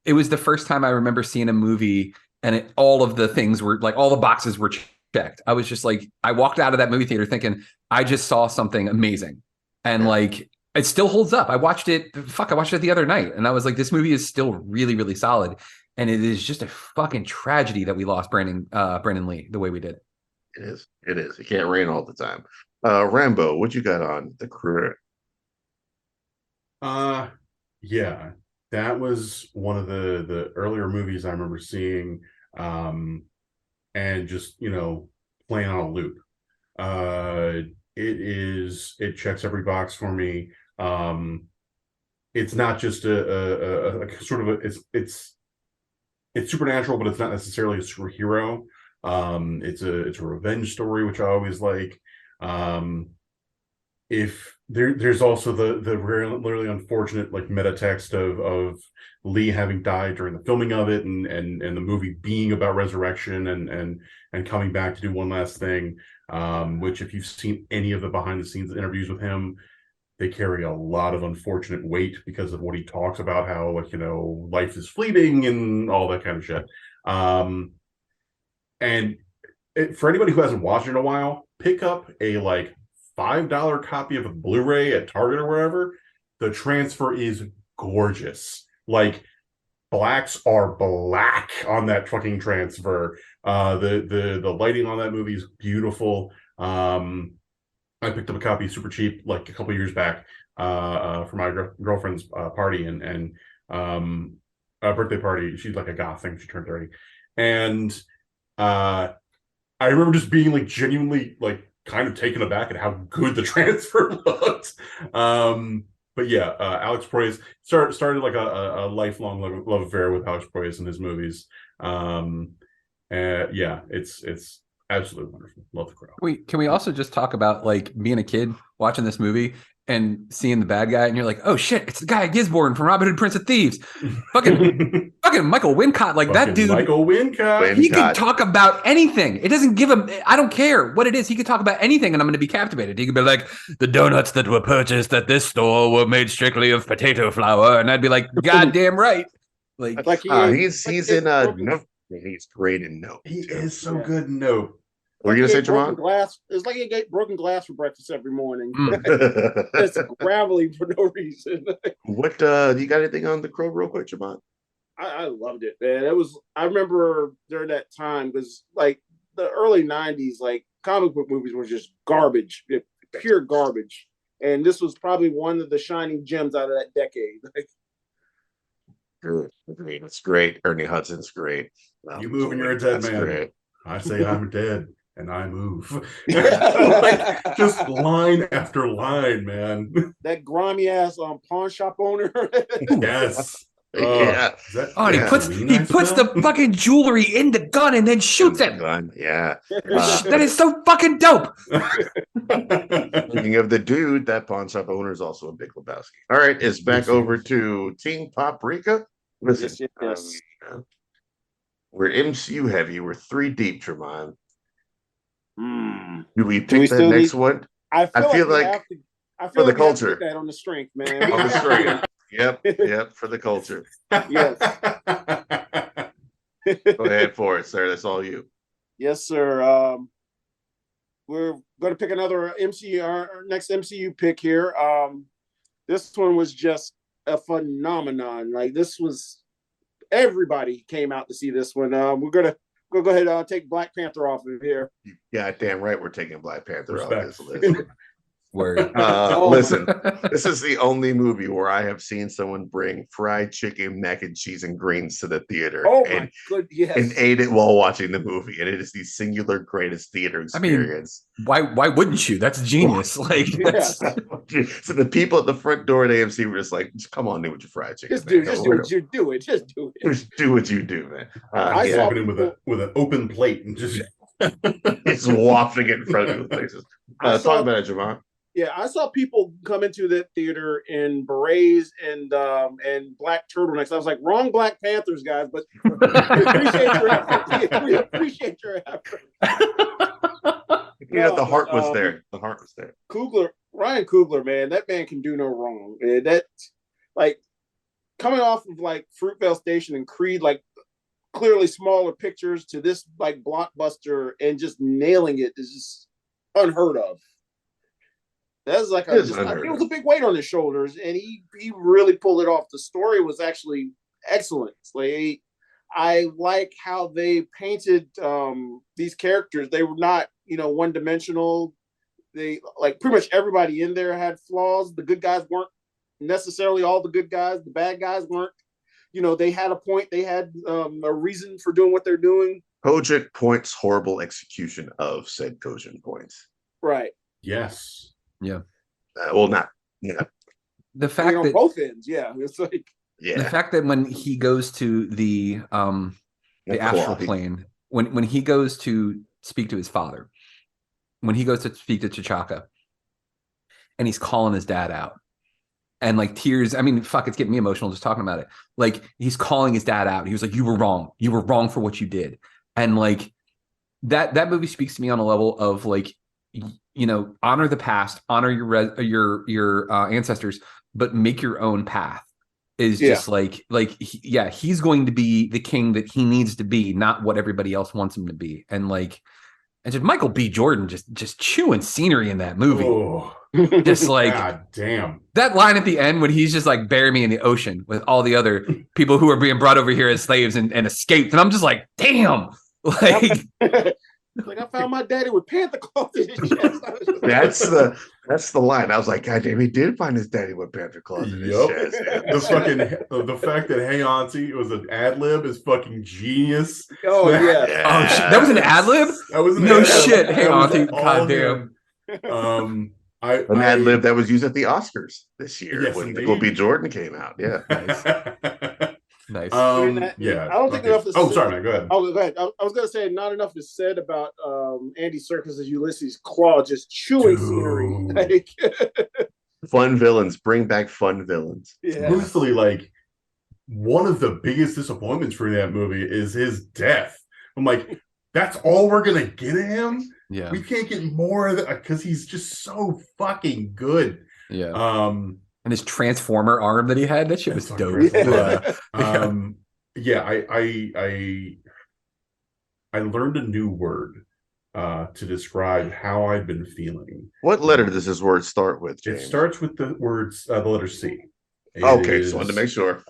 It was the first time I remember seeing a movie and all of the things were like, all the boxes were checked. I was just like, I walked out of that movie theater thinking, I just saw something amazing. And like, it still holds up. I watched it the other night and I was like, this movie is still really, really solid. And it is just a fucking tragedy that we lost Brandon Lee the way we did. It is. It can't rain all the time. Rambo, what you got on The Crew? Yeah, that was one of the earlier movies I remember seeing. and just playing on a loop. It checks every box for me. It's not just a sort of it's supernatural, but it's not necessarily a superhero. It's a revenge story, which I always like. If there's also the really unfortunate like meta text of Lee having died during the filming of it, and the movie being about resurrection and coming back to do one last thing. Which, if you've seen any of the behind the scenes interviews with him, they carry a lot of unfortunate weight because of what he talks about, how life is fleeting and all that kind of shit. And for anybody who hasn't watched it in a while, pick up a like $5 copy of a Blu-ray at Target or wherever. The transfer is gorgeous. Like, blacks are black on that fucking transfer. The lighting on that movie is beautiful. I picked up a copy super cheap like a couple years back for my girlfriend's party and a birthday party. She's like a goth thing. She turned 30. And I remember just being like genuinely like kind of taken aback at how good the transfer looked. But yeah, Alex Proyas started like a lifelong love affair with Alex Proyas and his movies. Yeah, it's absolutely wonderful. Love the crow. Can we also just talk about like being a kid watching this movie and seeing the bad guy, and you're like, oh shit, it's the guy at Gisborne from Robin Hood, Prince of Thieves. fucking Michael Wincott, like that dude. Michael Wincott. He can talk about anything. It doesn't give him. I don't care what it is. He could talk about anything, and I'm going to be captivated. He could be like, the donuts that were purchased at this store were made strictly of potato flour, and I'd be like, goddamn right. Like he's in Nope. He's great in Nope. He is so good in Nope. What are you gonna say, Jermone? Glass. It's like he ate broken glass for breakfast every morning. It's gravelly for no reason. What do you got anything on the crow real quick, Jermone? I loved it, man. I remember during that time, because like the early 90s, like comic book movies were just garbage, pure garbage. And this was probably one of the shining gems out of that decade. Good. It's great. Ernie Hudson's great. You move and you're a dead man. Great. I say I'm dead and I move. Like, just line after line, man. That grimy ass pawn shop owner. Yes. Yeah. And he puts the fucking jewelry in the gun and then shoots it. Yeah. That is so fucking dope. Speaking of the dude, that pawn shop owner is also a Big Lebowski. All right, it's back over to Team Poprika. Listen, yes. We're MCU heavy. We're 3 deep, Jermone. Do we pick we that next one? I feel like for the culture. Put that on the strength, man. On the strength. Yep, for the culture. Yes. Go ahead for it, sir. That's all you. Yes, sir. We're going to pick another MCU, our next MCU pick here. This one was just a phenomenon. Like, this was, everybody came out to see this one. We're going to go ahead and take Black Panther off of here. Yeah, damn right we're taking Black Panther Respect. off this list. Word. Listen, this is the only movie where I have seen someone bring fried chicken, mac and cheese, and greens to the theater my good, yes. and ate it while watching the movie. And it is the singular greatest theater experience. I mean, why wouldn't you? That's genius. Like, that's... So the people at the front door at AMC were just like, come on in with your fried chicken. Just do what you do. Just do it. Just do what you do, man. I saw it with an open plate and just it's wafting it in front of the places. Talk about it, Jermone. Yeah, I saw people come into the theater in berets and black turtlenecks. I was like, wrong Black Panthers, guys, but we appreciate your effort. We appreciate your effort. Yeah, the heart was there. The heart was there. Ryan Coogler, man, that man can do no wrong. That, like, coming off of like Fruitvale Station and Creed, like clearly smaller pictures, to this like blockbuster and just nailing it is just unheard of. That's like it was a big weight on his shoulders, and he really pulled it off. The story was actually excellent. Like, I like how they painted these characters. They were not, one dimensional. They, like, pretty much everybody in there had flaws. The good guys weren't necessarily all the good guys. The bad guys weren't. They had a point. They had a reason for doing what they're doing. cogent points, horrible execution of said cogent points. Right. Yes. Yeah. Well, not yeah, The I fact mean, on that both ends, yeah. It's like the yeah. fact that when he goes to the astral Quality. plane, when he goes to speak to his father, when he goes to speak to T'Chaka, and he's calling his dad out, and like tears, I mean, fuck, it's getting me emotional just talking about it. Like he's calling his dad out. He was like, "You were wrong. You were wrong for what you did." And like that movie speaks to me on a level of like, you know, honor the past, honor your ancestors, but make your own path. Is Yeah. just he's going to be the king that he needs to be, not what everybody else wants him to be. And like, and just Michael B. Jordan just chewing scenery in that movie. Oh, Just like God damn. that line at the end when he's just like, bury me in the ocean with all the other people who are being brought over here as slaves and escaped. And I'm just like, damn. Like, like I found my daddy with panther claws in his chest. That's the line. I was like, God damn, he did find his daddy with panther claws in his chest. The fact that "Hey Auntie" was an ad lib is fucking genius. Oh yeah. oh shit, that was an ad lib? That was an No ad lib. shit. Hey That was Auntie, all goddamn. him. An ad lib that was used at the Oscars this year Yes, when indeed. Michael B. Jordan came out. Yeah. Nice. Yeah. I don't think enough is Oh, said. sorry, man. Go ahead. Oh, go ahead. I was gonna say not enough is said about Andy Serkis as Ulysses Claw just chewing scenery. Like, Fun villains. Bring back fun villains. yeah. Truthfully, like one of the biggest disappointments for that movie is his death. I'm like, that's all we're gonna get of him. Yeah. We can't get more of that because he's just so fucking good. Yeah. And his transformer arm that he had, that shit was dope. Yeah. I learned a new word to describe how I've been feeling. What letter does this word start with, James? It starts with the words, the letter C. Okay, just wanted to make sure.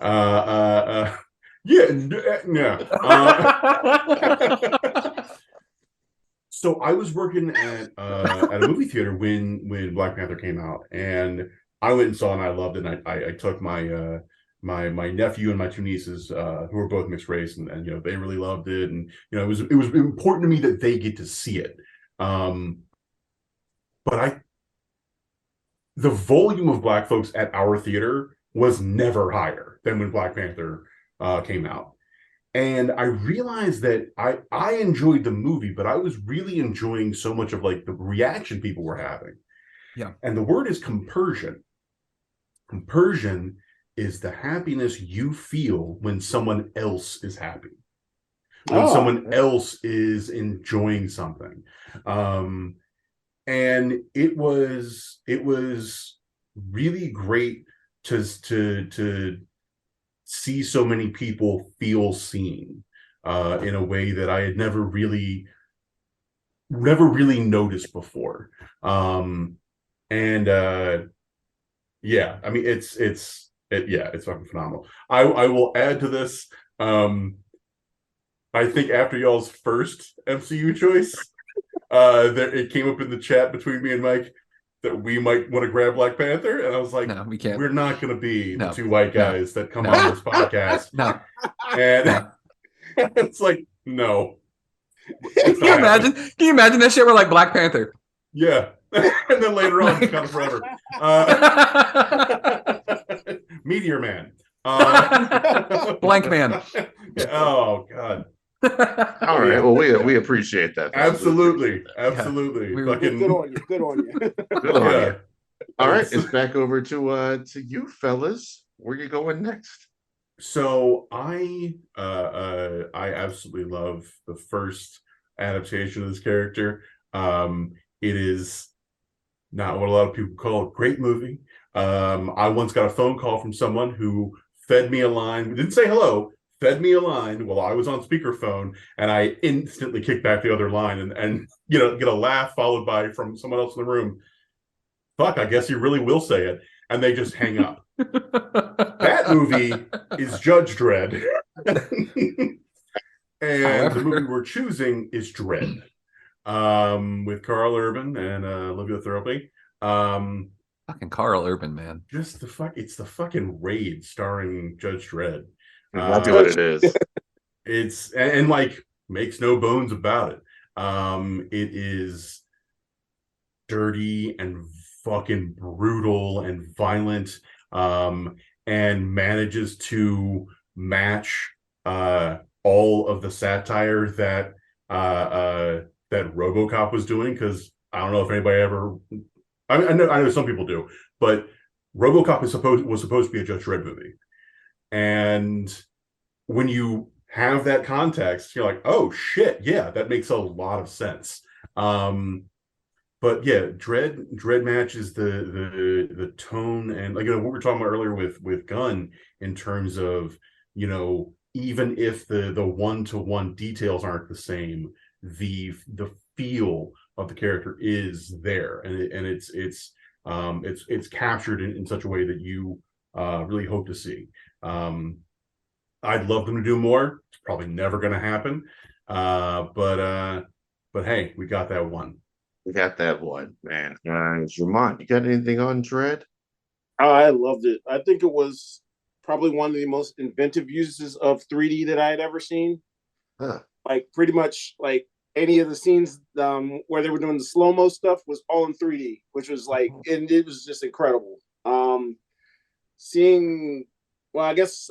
So I was working at a movie theater when Black Panther came out, and I went and saw it and I loved it. And I took my my nephew and my two nieces who are both mixed race, and you know, they really loved it, and you know, it was important to me that they get to see it. But the volume of Black folks at our theater was never higher than when Black Panther came out. And I realized that I enjoyed the movie, but I was really enjoying so much of like the reaction people were having. Yeah. And the word is compersion. Compersion is the happiness you feel when someone else is happy, when someone else is enjoying something. And it was really great to see so many people feel seen in a way that I had never really noticed before. Yeah, I mean, it's fucking phenomenal. I will add to this. I think after y'all's first MCU choice, it came up in the chat between me and Mike that we might want to grab Black Panther, and I was like, no, we can't. We're not going to be the two white guys that come on this podcast. No. And it's like, no. Can you imagine? Can you imagine that shit? We're like Black Panther. Yeah. And then later on, Wakanda Forever. Meteor Man. Blank Man. Oh, God. All right. Well, we appreciate that. Absolutely. Yeah. Good on you. Good on you. Good on you. All right, it's back over to you fellas. Where you going next? So I absolutely love the first adaptation of this character. It is not what a lot of people call a great movie. I once got a phone call from someone who fed me a line, didn't say hello, fed me a line while I was on speakerphone, and I instantly kicked back the other line and you know, get a laugh followed by from someone else in the room. Fuck, I guess you really will say it. And they just hang up. That movie is Judge Dredd. And the movie we're choosing is Dredd. With Carl Urban and Olivia Thirlby. Fucking Carl Urban, man. Just it's the fucking Raid starring Judge Dredd. Exactly what it is. It's and like makes no bones about it. It is dirty and fucking brutal and violent, and manages to match all of the satire that that RoboCop was doing. Because I don't know if anybody ever, I know some people do, but RoboCop was supposed to be a Judge Dredd movie, and when you have that context, you're like, oh shit, yeah, that makes a lot of sense. But yeah, Dread matches the tone, and like, you know, what we were talking about earlier with Gunn, in terms of, you know, even if the one-to-one details aren't the same, the feel of the character is there, and it's captured in such a way that you really hope to see. I'd love them to do more. It's probably never going to happen, but hey, we got that one. We got that one, man. Jermone, you got anything on Dread? Oh, I loved it. I think it was probably one of the most inventive uses of 3D that I had ever seen. Huh. Like pretty much like any of the scenes where they were doing the slow-mo stuff was all in 3D, which was like, and it was just incredible. Seeing, well, I guess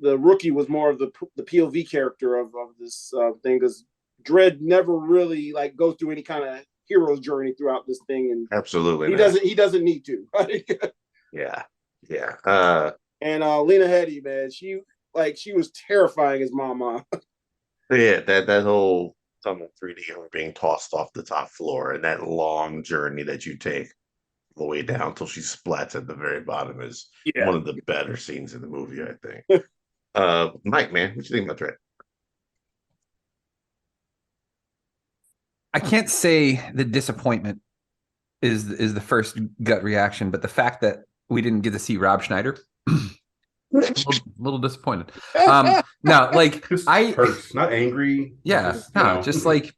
the rookie was more of the POV character of this thing, because Dredd never really like goes through any kind of hero's journey throughout this thing, and Absolutely, he doesn't need to. Yeah. And Lena Headey, man, she was terrifying as Mama. Yeah, that whole some 3D or being tossed off the top floor, and that long journey that you take the way down till she splats at the very bottom is one of the better scenes in the movie, I think. Mike, man, what you think about Dread? I can't say the disappointment is the first gut reaction, but the fact that we didn't get to see Rob Schneider, a little disappointed. No, like I hurts, not angry. Yeah, just, just like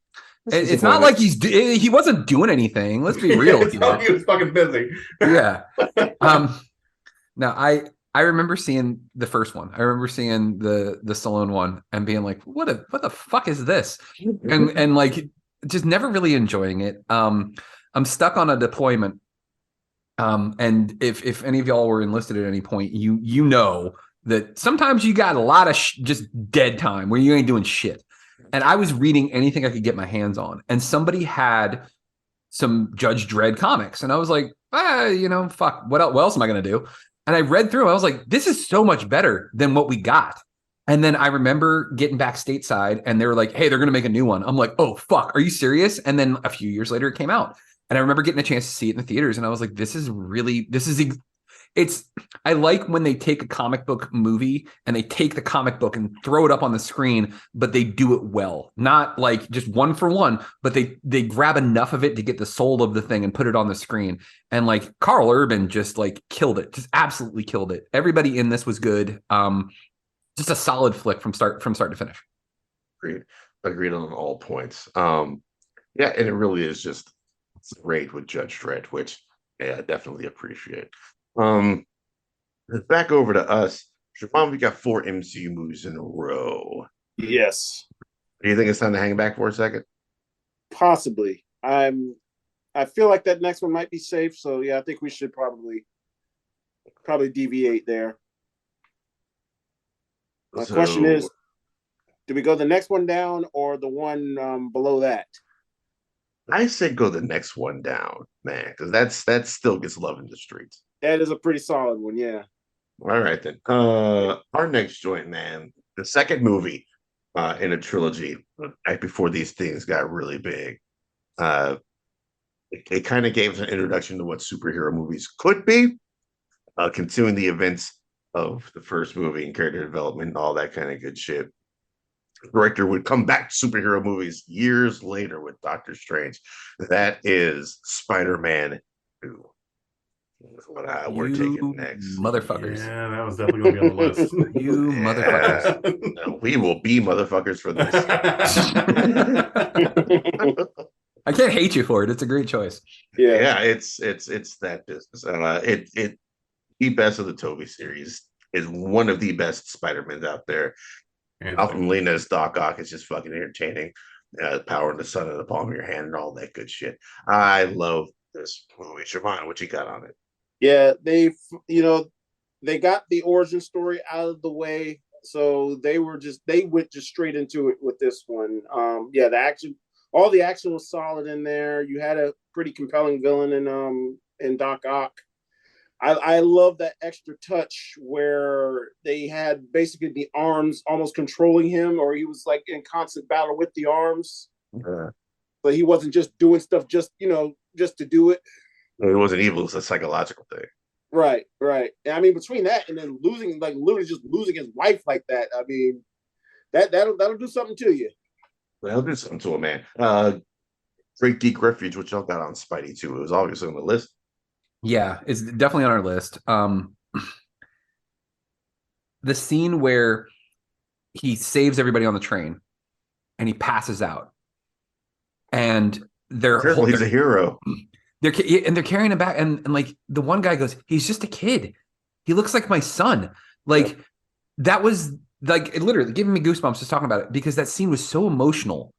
it's not like he wasn't doing anything. Let's be real. He was fucking busy. Yeah. Now I remember seeing the first one. I remember seeing the Stallone one and being like, what the fuck is this? And like just never really enjoying it. I'm stuck on a deployment. And if any of y'all were enlisted at any point, you know that sometimes you got a lot of just dead time where you ain't doing shit. And I was reading anything I could get my hands on, and somebody had some Judge Dredd comics, and I was like, fuck, what else am I gonna do? And I read through, I was like, this is so much better than what we got. And then I remember getting back stateside, and they were like, hey, they're gonna make a new one. I'm like, oh fuck, are you serious? And then a few years later, it came out. And I remember getting a chance to see it in the theaters, and I was like, I like when they take a comic book movie and they take the comic book and throw it up on the screen, but they do it well. Not like just one for one, but they grab enough of it to get the soul of the thing and put it on the screen. And like Carl Urban just like killed it, just absolutely killed it. Everybody in this was good. Just a solid flick from start to finish. Agreed on all points. Yeah, and it really is just great with Judge Dredd, which I definitely appreciate. Back over to us. Jermone, we got 4 MCU movies in a row. Yes. Do you think it's time to hang back for a second? Possibly. I feel like that next one might be safe, so yeah, I think we should probably deviate there. My question is, do we go the next one down or the one below that? I say go the next one down, man, because that still gets love in the streets. That is a pretty solid one, yeah. All right then. Our next joint, man, the second movie in a trilogy, right before these things got really big. It kind of gave us an introduction to what superhero movies could be, continuing the events of the first movie and character development and all that kind of good shit. The director would come back to superhero movies years later with Doctor Strange. That is Spider-Man 2. That's what we're taking next. Motherfuckers. Yeah, that was definitely going to be on the list. You motherfuckers. No, we will be motherfuckers for this. I can't hate you for it. It's a great choice. Yeah, it's that business. It the best of the Tobey series is one of the best Spider-Mans out there. Alpha Molina as Doc Ock is just fucking entertaining. Power in the sun in the palm of your hand and all that good shit. I love this movie. Jermone, what you got on it? Yeah, they got the origin story out of the way, so they went just straight into it with this one. Yeah, all the action was solid in there. You had a pretty compelling villain in Doc Ock. I love that extra touch where they had basically the arms almost controlling him, or he was like in constant battle with the arms. But he wasn't just doing stuff just to do it. It wasn't evil; it's a psychological thing. Right. I mean, between that and then losing, like literally just losing his wife like that, I mean, that'll do something to you. Well, do something to a man. Great Geek Refuge, which y'all got on Spidey too. It was obviously on the list. Yeah, it's definitely on our list. The scene where he saves everybody on the train and he passes out, and he's a hero. They're carrying him back, and like the one guy goes, "He's just a kid. He looks like my son." Like that was like it literally giving me goosebumps just talking about it, because that scene was so emotional.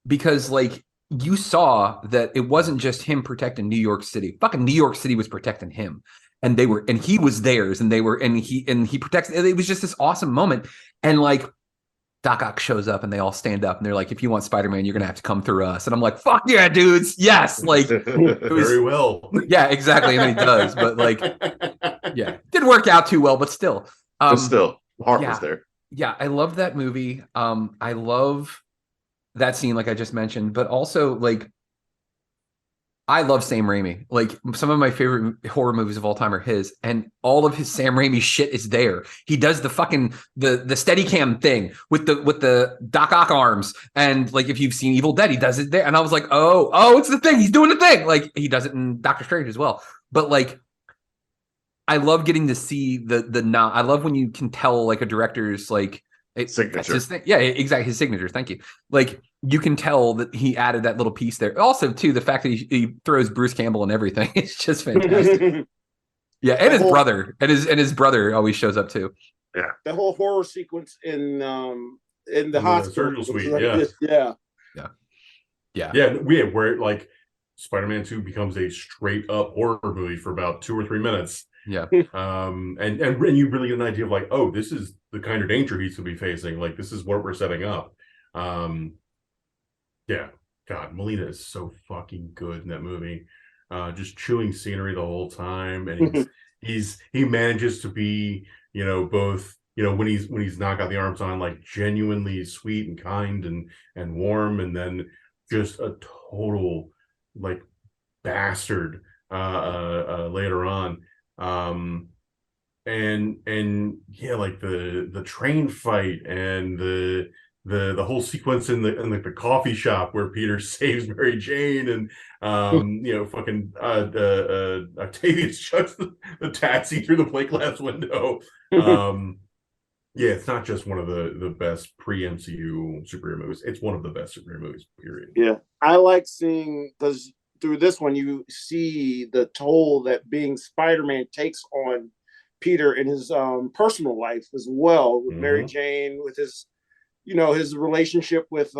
Because like you saw that it wasn't just him protecting New York City. Fucking New York City was protecting him, and he was theirs, and he protects. It was just this awesome moment, and like Doc Ock shows up and they all stand up and they're like, if you want Spider-Man, you're going to have to come through us. And I'm like, fuck yeah, dudes. Yes. Like, very well. Yeah, exactly. And then he does. But like, yeah, didn't work out too well, but still. The heart was there. Yeah. I love that movie. I love that scene, like I just mentioned, but also like, I love Sam Raimi. Like some of my favorite horror movies of all time are his, and all of his Sam Raimi shit is there. He does the fucking the Steadicam thing with the Doc Ock arms, and like if you've seen Evil Dead, he does it there. And I was like, oh, it's the thing. He's doing the thing. Like he does it in Doctor Strange as well. But like, I love getting to see the not. I love when you can tell like a director's like signature. His thing. Yeah, exactly. His signature. Thank you. Like you can tell that he added that little piece there. Also, too, the fact that he throws Bruce Campbell and everything is just fantastic. Yeah, and his brother always shows up too. Yeah, the whole horror sequence in the hospital surgical suite. Where like Spider-Man 2 becomes a straight up horror movie for about 2 or 3 minutes. Yeah. And you really get an idea of like, oh, this is the kind of danger he's going to be facing. Like, this is what we're setting up. Yeah. God, Molina is so fucking good in that movie. Just chewing scenery the whole time. And he manages to be, both, when he's not got the arms on, like genuinely sweet and kind and warm, and then just a total like bastard later on. And yeah, like the train fight and the whole sequence in the coffee shop where Peter saves Mary Jane, and fucking Octavius chucks the taxi through the plate glass window. Yeah, it's not just one of the best pre-MCU superhero movies. It's one of the best superhero movies, period. Yeah. I like seeing, because through this one, you see the toll that being Spider-Man takes on Peter in his personal life as well, with Mary Jane, with his, his relationship with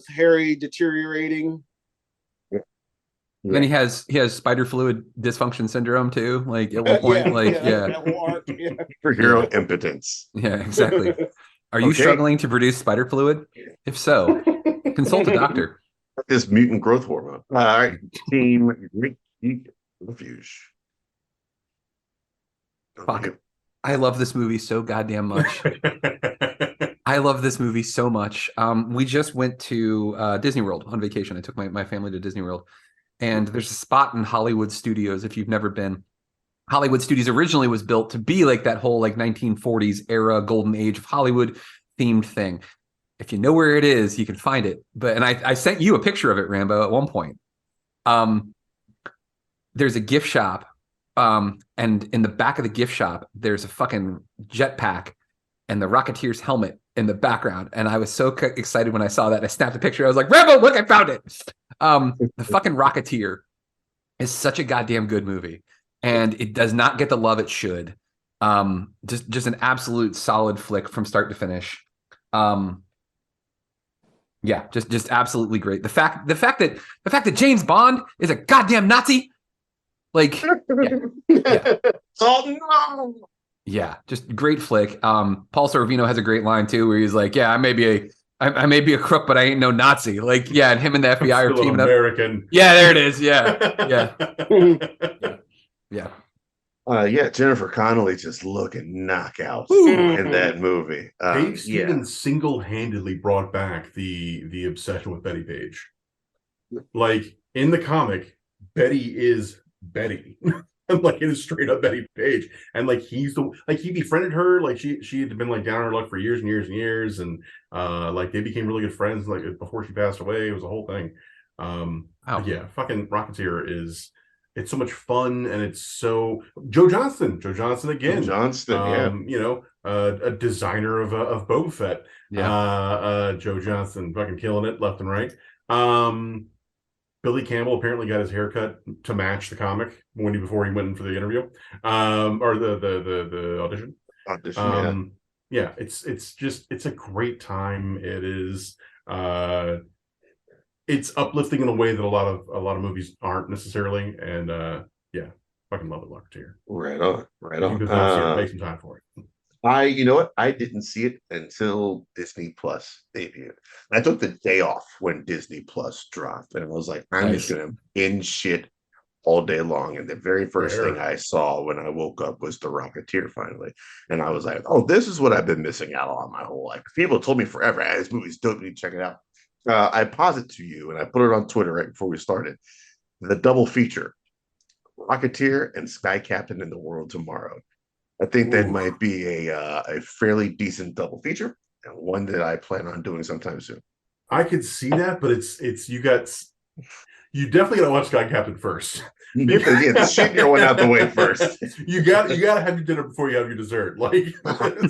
Harry deteriorating. Then he has spider fluid dysfunction syndrome too. Like at one point, superhero impotence. Yeah, exactly. Are you struggling to produce spider fluid? If so, consult a doctor. This mutant growth hormone. All right, Team Great Geek Refuge. Fuck. I love this movie so goddamn much. I love this movie so much. We just went to Disney World on vacation. I took my family to Disney World. And there's a spot in Hollywood Studios, if you've never been. Hollywood Studios originally was built to be like that whole like 1940s era golden age of Hollywood themed thing. If you know where it is, you can find it. And I sent you a picture of it, Rambo, at one point. There's a gift shop. And in the back of the gift shop, there's a fucking jetpack and the Rocketeer's helmet in the background. And I was so excited when I saw that. I snapped a picture. I was like, Rambo, look, I found it. The fucking Rocketeer is such a goddamn good movie. And it does not get the love it should. Just an absolute solid flick from start to finish. Yeah, just absolutely great. The fact that James Bond is a goddamn Nazi, like, yeah. Oh no! Yeah, just great flick. Paul Sorvino has a great line too, where he's like, "Yeah, I may be a crook, but I ain't no Nazi." Like, yeah, and him and the FBI are teaming American. up. Yeah, there it is. Yeah. Yeah, Jennifer Connelly just looking knockout in that movie. Dave Stevens single-handedly brought back the obsession with Betty Page. Like in the comic, Betty is Betty. Like it is straight up Betty Page, and like he befriended her. Like she had been like down on her luck for years and years and years, and like they became really good friends. Like before she passed away, it was a whole thing. Yeah, fucking Rocketeer it's so much fun, and it's so Joe Johnston again. You know, a designer of Boba Fett. Joe Johnston fucking killing it left and right. Billy Campbell apparently got his haircut to match the comic before he went in for the interview, or the audition. Yeah, it's a great time. It is, it's uplifting in a way that a lot of movies aren't necessarily, and yeah, fucking love it, Rocketeer. Right on. Make some time for it. You know what? I didn't see it until Disney Plus debuted. I took the day off when Disney Plus dropped, and I was like, I'm just gonna binge shit all day long. And the very first thing I saw when I woke up was The Rocketeer finally, and I was like, oh, this is what I've been missing out on my whole life. People told me forever, hey, this movie's dope, you need to check it out. I paused it to you, and I put it on Twitter right before we started. The double feature: Rocketeer and Sky Captain in the World Tomorrow. I think that might be a fairly decent double feature, and one that I plan on doing sometime soon. I could see that, but you definitely gotta watch Sky Captain first. Shit your one out the way first. You gotta have your dinner before you have your dessert. Like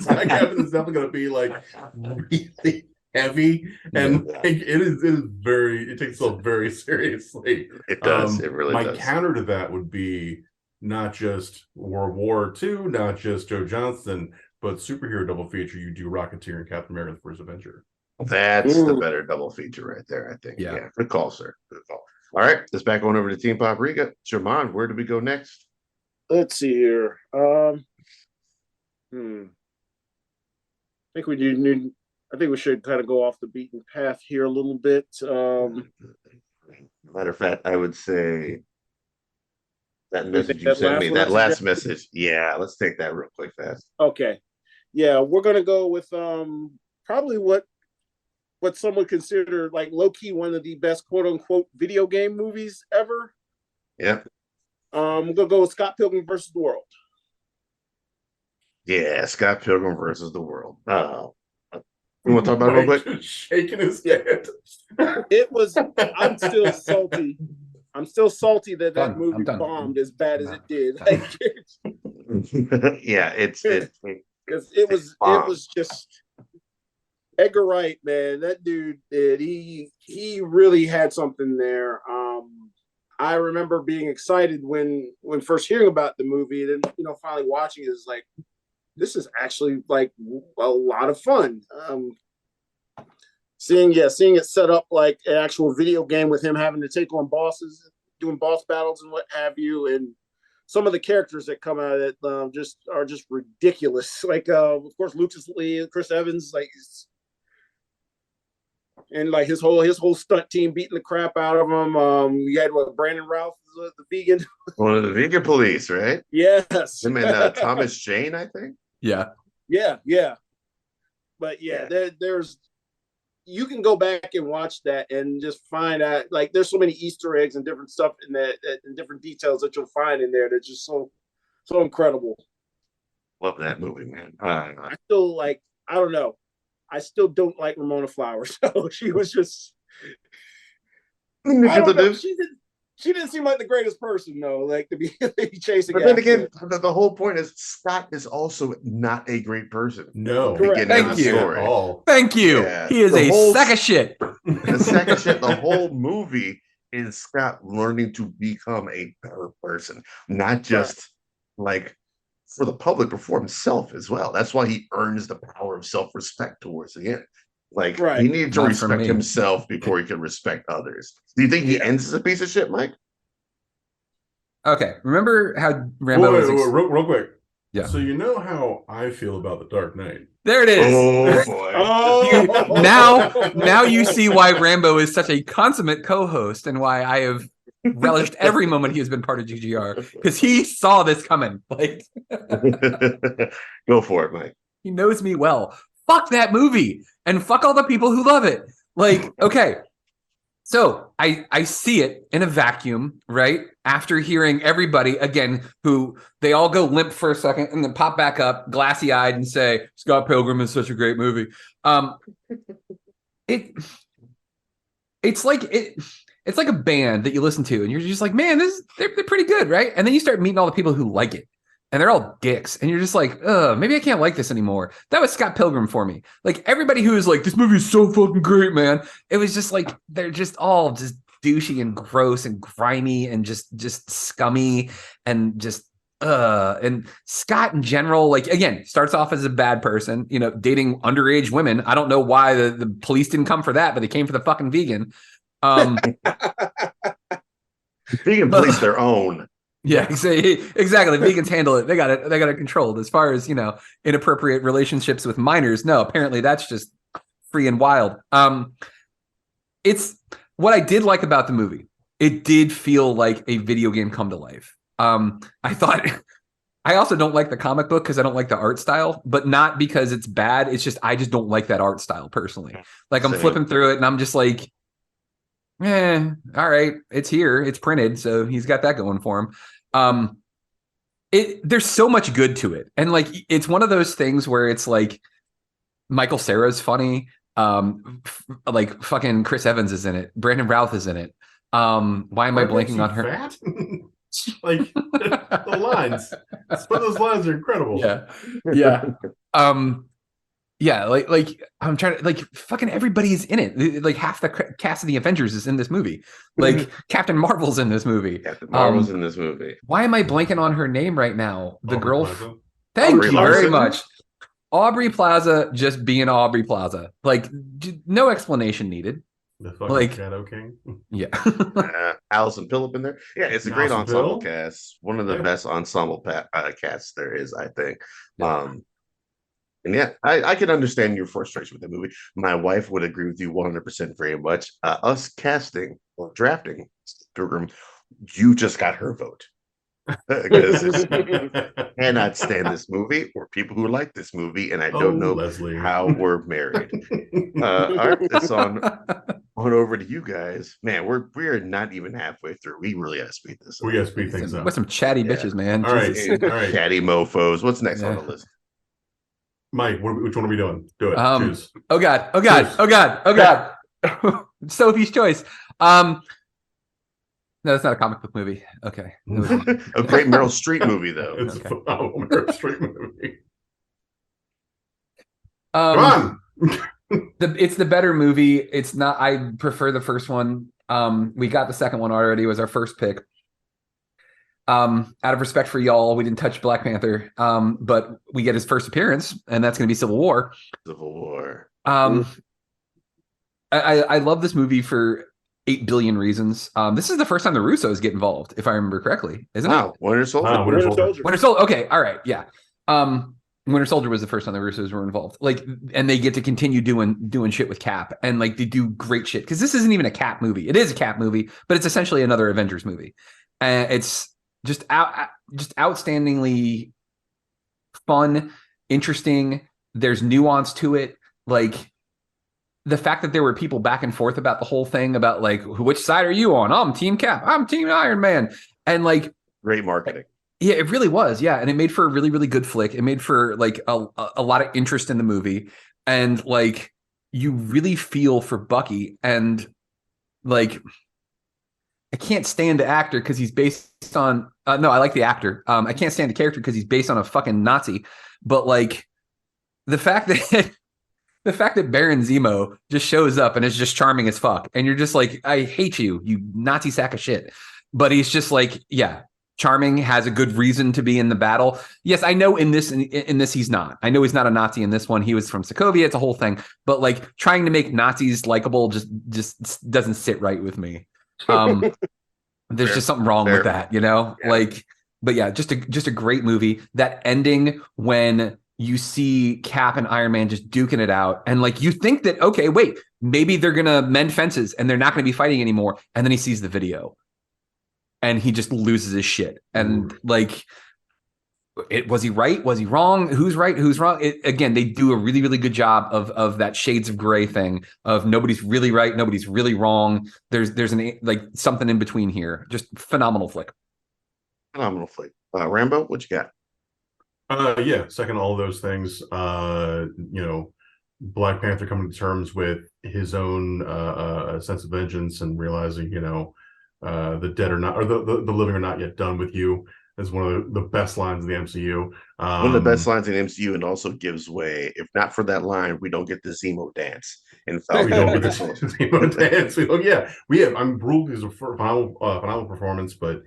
Sky Captain is definitely gonna be like really heavy, and it takes itself very seriously. It does. It really does. My counter to that would be not just World War II, not just Joe Johnston, but superhero double feature. You do Rocketeer and Captain America: The First Avenger. That's the better double feature right there, I think. Yeah. Good call, sir. Good call. All right, let's back on over to Team Poprika. Jermone, where do we go next? Let's see here. I think we should kind of go off the beaten path here a little bit. Matter of fact, I would say that message you sent me, that last message. Yeah, let's take that real quick fast. Okay. Yeah, we're gonna go with probably what some would consider like low-key one of the best quote-unquote video game movies ever. Yeah. I'm gonna go with Scott Pilgrim versus the World. Yeah, Scott Pilgrim versus the World. You want to talk about it real quick? Shaking his head. It was. I'm still salty. I'm still salty that movie bombed as bad as it did. Yeah, because it was just Edgar Wright, man. That dude did. He really had something there. I remember being excited when first hearing about the movie, and then finally watching it is like, this is actually like a lot of fun. Seeing it set up like an actual video game with him having to take on bosses, doing boss battles and what have you, and some of the characters that come out of it are just ridiculous. Like of course Lucas Lee, Chris Evans, like, and like his whole stunt team beating the crap out of him. You had Brandon Routh, the vegan, one of the vegan police, right? Yes, him and Thomas Jane, I think. Yeah. But there's you can go back and watch that and just find out, like, there's so many Easter eggs and different stuff in that and different details that you'll find in there that's just so incredible. Love that movie, man. I still like, I don't know. I still don't like Ramona Flowers. So she was just, I don't know. She didn't seem like the greatest person, though, like to be chasing. But then again, the whole point is Scott is also not a great person. No, thank you. Thank you. Yeah. He is a sack of shit. The sack of shit. The whole movie is Scott learning to become a better person, not just like for the public, but for himself as well. That's why he earns the power of self-respect towards the end. Like he needed to Not for respect me. himself before he could respect others. Do you think he ends as a piece of shit, Mike? Okay, remember how Rambo Wait, was? real quick. Yeah. So you know how I feel about the Dark Knight. There it is. Oh boy! Now you see why Rambo is such a consummate co-host and why I have relished every moment he has been part of GGR, because he saw this coming. Like, Go for it, Mike. he knows me well. Fuck that movie and fuck all the people who love it. Like, okay. So I see it in a vacuum, right? After hearing everybody again, who they all go limp for a second and then pop back up, glassy eyed, and say Scott Pilgrim is such a great movie. It's like a band that you listen to and you're just like, man, they're pretty good, right? And then you start meeting all the people who like it. And they're all dicks. And you're just like, maybe I can't like this anymore. That was Scott Pilgrim for me. Like, everybody who was like, this movie is so fucking great, man. It was just like, they're just all just douchey and gross and grimy and just scummy and just, and Scott in general, like, again, starts off as a bad person, you know, dating underage women. I don't know why the police didn't come for that, but they came for the fucking vegan. Vegan police their own. Yeah, exactly. Vegans handle it. They got it controlled. As far as, you know, inappropriate relationships with minors, no, apparently that's just free and wild. It's what I did like about the movie. It did feel like a video game come to life. I thought I also don't like the comic book because I don't like the art style, but not because it's bad. It's just I just don't like that art style personally. Like, I'm flipping through it and I'm just like, all right, it's here, it's printed, so he's got that going for him. There's so much good to it, and like, it's one of those things where it's like Michael Cera's funny, like fucking Chris Evans is in it, Brandon Routh is in it. Why am I blanking on her? Fat? Like the lines, some of those lines are incredible. Yeah. Yeah, like I'm trying to, like, fucking everybody's in it. Like, half the cast of the Avengers is in this movie. Like, Captain Marvel's in this movie. Captain Marvel's in this movie. Why am I blanking on her name right now? The Aubrey girl. Plaza. Thank Aubrey you very Plaza. much. Aubrey Plaza just being Aubrey Plaza. Like, no explanation needed. The fucking Like- Shadow King. Yeah. Allison Phillip in there. Yeah, it's a great Allison ensemble Phillip? cast. One of the Yeah. best ensemble casts there is, I think. Yeah. And yeah, I can understand your frustration with the movie. My wife would agree with you 100% very much. Us casting or drafting Pilgrim, you just got her vote. Because cannot stand this movie or people who like this movie, and I don't know Leslie. how we're married. All right, it's on over to you guys. Man, we're not even halfway through. We really gotta speed this up. We gotta speed things up. With some chatty Yeah. bitches, man. All right, Jesus. all right. Catty mofos. What's next on Yeah. the list? Mike, which one are we doing? Do it. Choose. Oh God. Oh God. Oh God. Oh God. Sophie's Choice. No, that's not a comic book movie. Okay. A great Meryl Streep movie, though. It's Okay. a phenomenal Meryl Streep movie. Um, Come on. it's the better movie. It's not. I prefer the first one. We got the second one already. It was our first pick. Out of respect for y'all, we didn't touch Black Panther. But we get his first appearance, and that's going to be Civil War. Civil War. I love this movie for 8 billion reasons. This is the first time the Russos get involved, if I remember correctly, isn't it? Wow, Winter Soldier. Wow, Winter Soldier. Winter Soldier. Okay, all right, yeah. Winter Soldier was the first time the Russos were involved. Like, and they get to continue doing shit with Cap, and like they do great shit because this isn't even a Cap movie. It is a Cap movie, but it's essentially another Avengers movie, and it's just outstandingly fun, interesting. There's nuance to it, like the fact that there were people back and forth about the whole thing about like, which side are you on? I'm Team Cap. I'm Team Iron Man, and like. Great marketing. Yeah, it really was. Yeah, and it made for a really, really good flick. It made for like a lot of interest in the movie, and like you really feel for Bucky. And like, I can't stand the actor because he's based on. No, I like the actor. I can't stand the character because he's based on a fucking Nazi. But like, the fact that Baron Zemo just shows up and is just charming as fuck, and you're just like, I hate you, you Nazi sack of shit. But he's just like, yeah. charming, has a good reason to be in the battle. Yes, I know in this he's not. I know he's not a Nazi in this one. He was from Sokovia. It's a whole thing. But like trying to make Nazis likable just doesn't sit right with me. There's Fair. just something wrong Fair. with that, you know? Yeah. Like, but yeah, just a great movie. That ending when you see Cap and Iron Man just duking it out, and like you think that, okay, wait, maybe they're gonna mend fences and they're not gonna be fighting anymore. And then he sees the video and he just loses his shit. And like, was he right? Was he wrong? Who's right? Who's wrong? Again, they do a really, really good job of that shades of gray thing of nobody's really right, nobody's really wrong. There's an like something in between here. Just phenomenal flick. Phenomenal flick. Rambo, what you got? Yeah, second all of those things. Black Panther coming to terms with his own sense of vengeance and realizing, the dead are not, or the living are not yet done with you, is one of the best lines in the MCU. One of the best lines in MCU, and also gives way. If not for that line, we don't get the Zemo dance. In we don't get the Falcon. Zemo dance. We have. I'm ruled as a phenomenal performance, but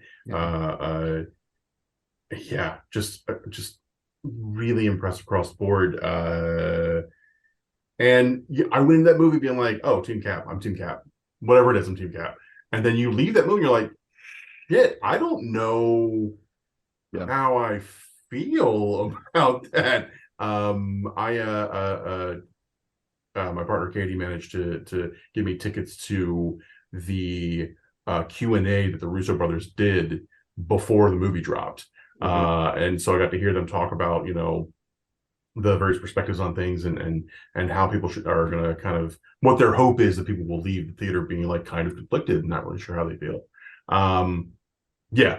just really impressed across the board. And I went in that movie being like, oh, Team Cap, I'm Team Cap. Whatever it is, I'm Team Cap. And then you leave that movie, you're like, shit, I don't know how I feel about that. My partner Katie managed to give me tickets to the Q&A that the Russo brothers did before the movie dropped. And so I got to hear them talk about, the various perspectives on things and how people are going to kind of, what their hope is that people will leave the theater being like kind of conflicted and not really sure how they feel.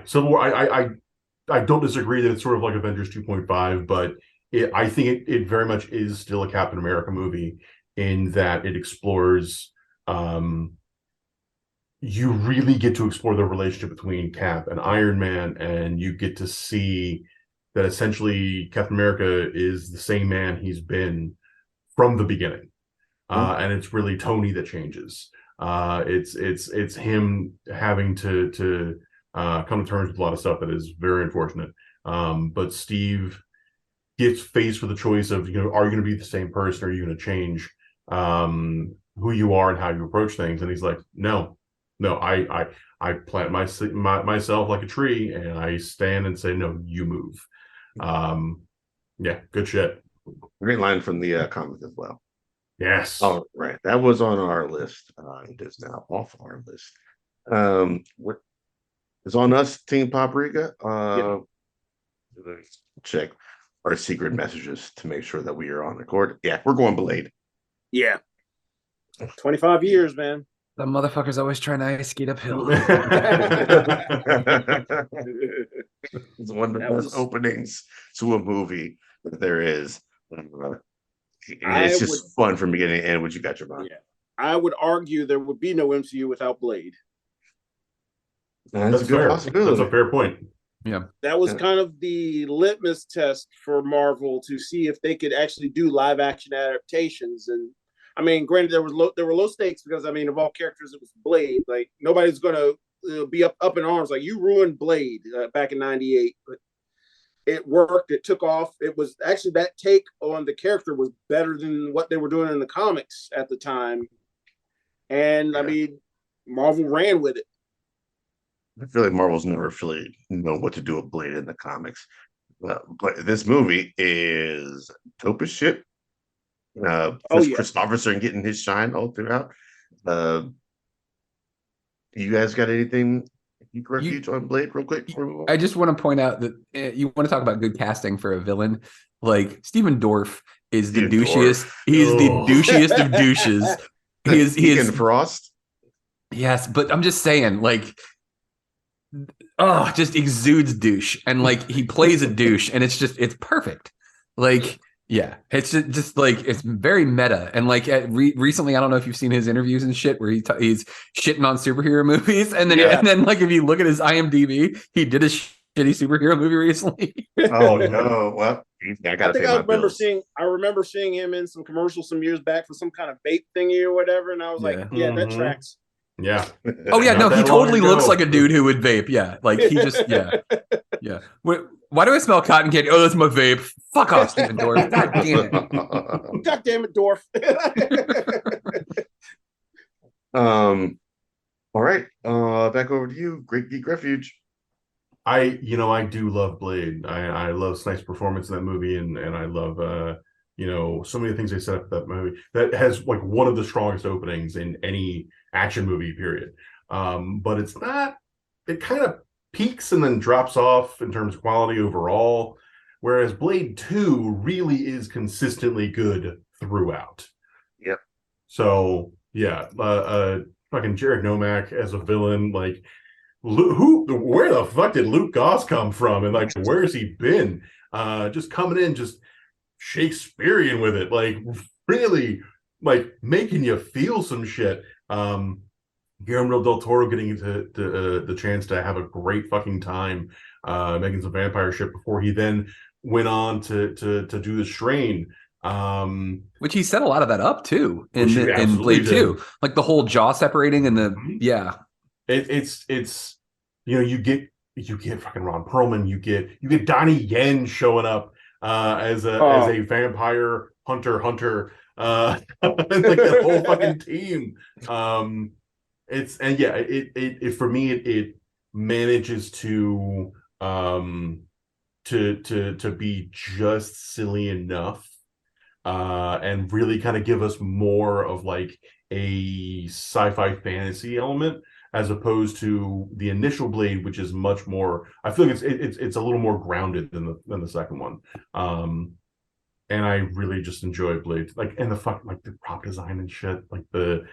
Civil War, I don't disagree that it's sort of like Avengers 2.5, but I think it very much is still a Captain America movie in that it explores, you really get to explore the relationship between Cap and Iron Man, and you get to see that essentially Captain America is the same man he's been from the beginning. And it's really Tony that changes. It's him having to come to terms with a lot of stuff that is very unfortunate. But Steve gets faced with the choice of, are you going to be the same person, or are you going to change who you are and how you approach things? And he's like, no, I plant myself like a tree, and I stand and say, no, you move. Good shit. Great line from the comic as well. Yes. Oh, right. That was on our list. It is now off our list. What is on us, Team Poprika? Check our secret messages to make sure that we are on record. Yeah, we're going Blade. Yeah. 25 years, man. The motherfucker's always trying to ice skate uphill. It's one of the best openings to a movie that there is. It's just fun from beginning to end. What you got, your mind? Yeah, I would argue there would be no MCU without Blade. That's a good possibility. That's a fair point. Yeah, that was kind of the litmus test for Marvel to see if they could actually do live action adaptations. And I mean, granted, there were low stakes because of all characters, it was Blade. Like nobody's gonna be up in arms like you ruined Blade back in '98, but it worked. It took off. It was actually, that take on the character was better than what they were doing in the comics at the time. And I mean, Marvel ran with it. I feel like Marvel's never really known what to do with Blade in the comics. But this movie is dope as shit. Christopherson getting his shine all throughout. You guys got anything? Geek Refuge on Blade real quick? I just want to point out that you want to talk about good casting for a villain. Like Stephen Dorff is the douchiest. He's the douchiest of douches. He is Frost. Yes, but I'm just saying, like, just exudes douche, and like he plays a douche, and it's perfect. Like, yeah, it's just like it's very meta, and like recently, I don't know if you've seen his interviews and shit where he's shitting on superhero movies, and then like if you look at his IMDb, he did a shitty superhero movie recently. Oh no! Well, I remember seeing him in some commercials some years back for some kind of vape thingy or whatever, and I was like, that tracks. Yeah. Oh yeah, Not no, he that long totally ago. looks like a dude who would vape. Yeah, like he just yeah. Why do I smell cotton candy? Oh, that's my vape. Fuck off, Steven Dorff. God damn it. God damn it, Dorf. All right. Back over to you, Great Geek Refuge. I do love Blade. I love Snipe's performance in that movie, and I love so many things they set up that movie that has like one of the strongest openings in any action movie period. But it's not. It kind of peaks and then drops off in terms of quality overall, whereas Blade 2 really is consistently good throughout. Yep. So yeah, fucking Jared Nomak as a villain, like. Where the fuck did Luke Goss come from, and like where's he been? Just coming in, just Shakespearean with it, like really, like making you feel some shit. Guillermo del Toro getting the chance to have a great fucking time making some vampire shit before he then went on to do The Strain. Which he set a lot of that up too in absolutely Blade did. 2. Like the whole jaw separating and the yeah. It's you get fucking Ron Perlman, you get Donnie Yen showing up as a vampire hunter like the whole fucking team. It for me it manages to be just silly enough and really kind of give us more of like a sci-fi fantasy element as opposed to the initial Blade, which is much more. I feel like it's a little more grounded than the second one, and I really just enjoy Blade, like and the prop design and shit, like the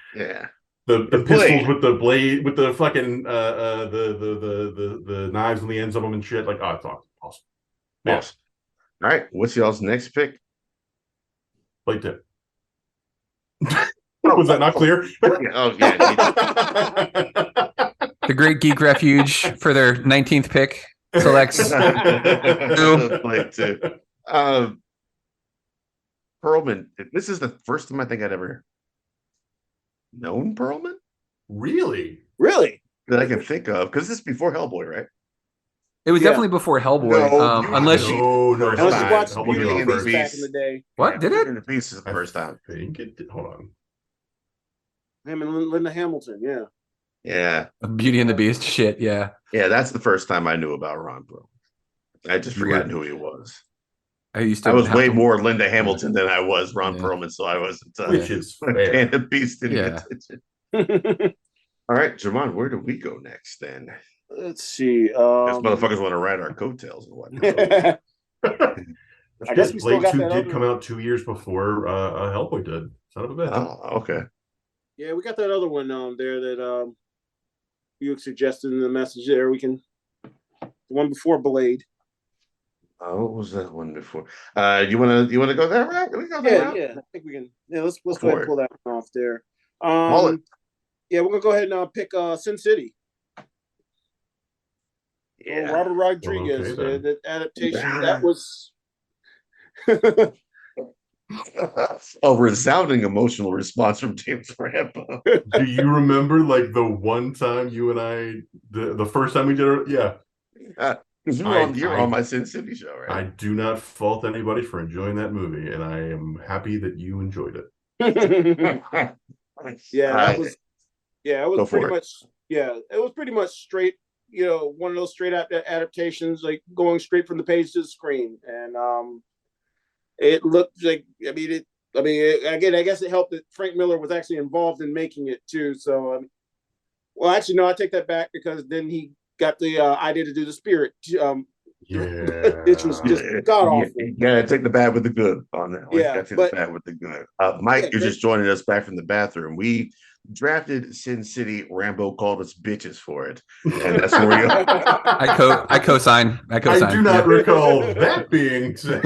pistols Blade. with the blade with the fucking the knives on the ends of them and shit. Like, oh, it's awesome. Yeah. Awesome. All right, what's y'all's next pick? Blade 2. Was that not clear? Oh yeah. The Great Geek Refuge for their 19th pick selects Blade 2. Perlman. This is the first time I think I'd ever known Perlman. Really? That I can think of, because this is before Hellboy, right? It was definitely before Hellboy. Unless you watched Beauty and the Beast back in the day. What did it? Beauty and the Beast is the first time. I think it did. Hold on. Him and Linda Hamilton, yeah. Yeah. Beauty and the Beast shit, yeah. Yeah, that's the first time I knew about Ron Perlman. I just forgotten who he was. I was way more Linda Hamilton than I was Ron Perlman, so I wasn't which is fair. The Beast didn't get attention. All right, Jermone, where do we go next then? Let's see. These motherfuckers want to ride our coattails and whatnot. I guess we still Blade got 2 that did other... come out 2 years before Hellboy did. Son of a bitch. Oh, okay. Yeah, we got that other one there that you suggested in the message there. We can the one before Blade. What was that one before? You wanna go that route? Can we go that route? Yeah. I think we can. Yeah, let's go ahead and pull that one off there. Yeah, we're gonna go ahead and pick Sin City. Yeah, Robert Rodriguez, the adaptation. That was a resounding emotional response from James Rambo. Do you remember like the one time you and I, the first time we did it? Yeah. Because you're on my Sin City show, right? I do not fault anybody for enjoying that movie, and I am happy that you enjoyed it. It was pretty much straight, one of those straight adaptations, like going straight from the page to the screen. And it looked like, I guess it helped that Frank Miller was actually involved in making it too. So, I take that back, because then he got the idea to do the Spirit, which was just god awful. You gotta take the bad with the good on that one. Yeah, the bad with the good. Mike, you're just joining us back from the bathroom. We drafted Sin City. Rambo called us bitches for it, and that's where we go. I co-sign. I do not recall that being said.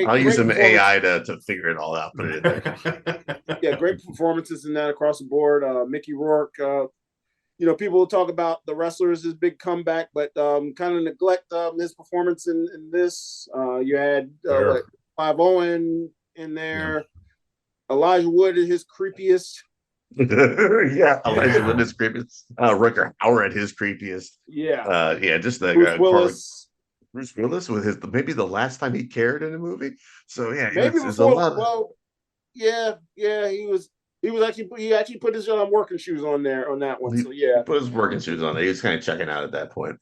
I'll use some AI to figure it all out. Put it in there. Yeah, great performances in that across the board. Mickey Rourke. People will talk about the wrestlers' his big comeback, but kind of neglect his performance in this. You had Clive Owen in there. Elijah Wood is his creepiest. Yeah, Elijah Wood is creepiest. Rucker Hauer at his creepiest. Yeah. Yeah, just the Bruce Willis. Bruce Willis with his maybe the last time he cared in a movie. So yeah, Maybe it's a before. lot. Well, yeah. He actually put his working shoes on there on that one. So He yeah. put his working shoes on. He was kind of checking out at that point.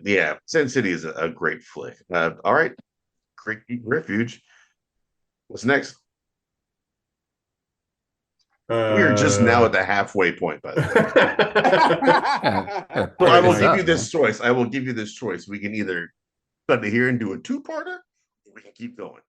Yeah, Sin City is a great flick. All right, Great Geek Refuge. What's next? We are just now at the halfway point, by the way. Yeah, So I will this give up, you this choice. I will give you this choice. We can either cut it here and do a two-parter, or we can keep going.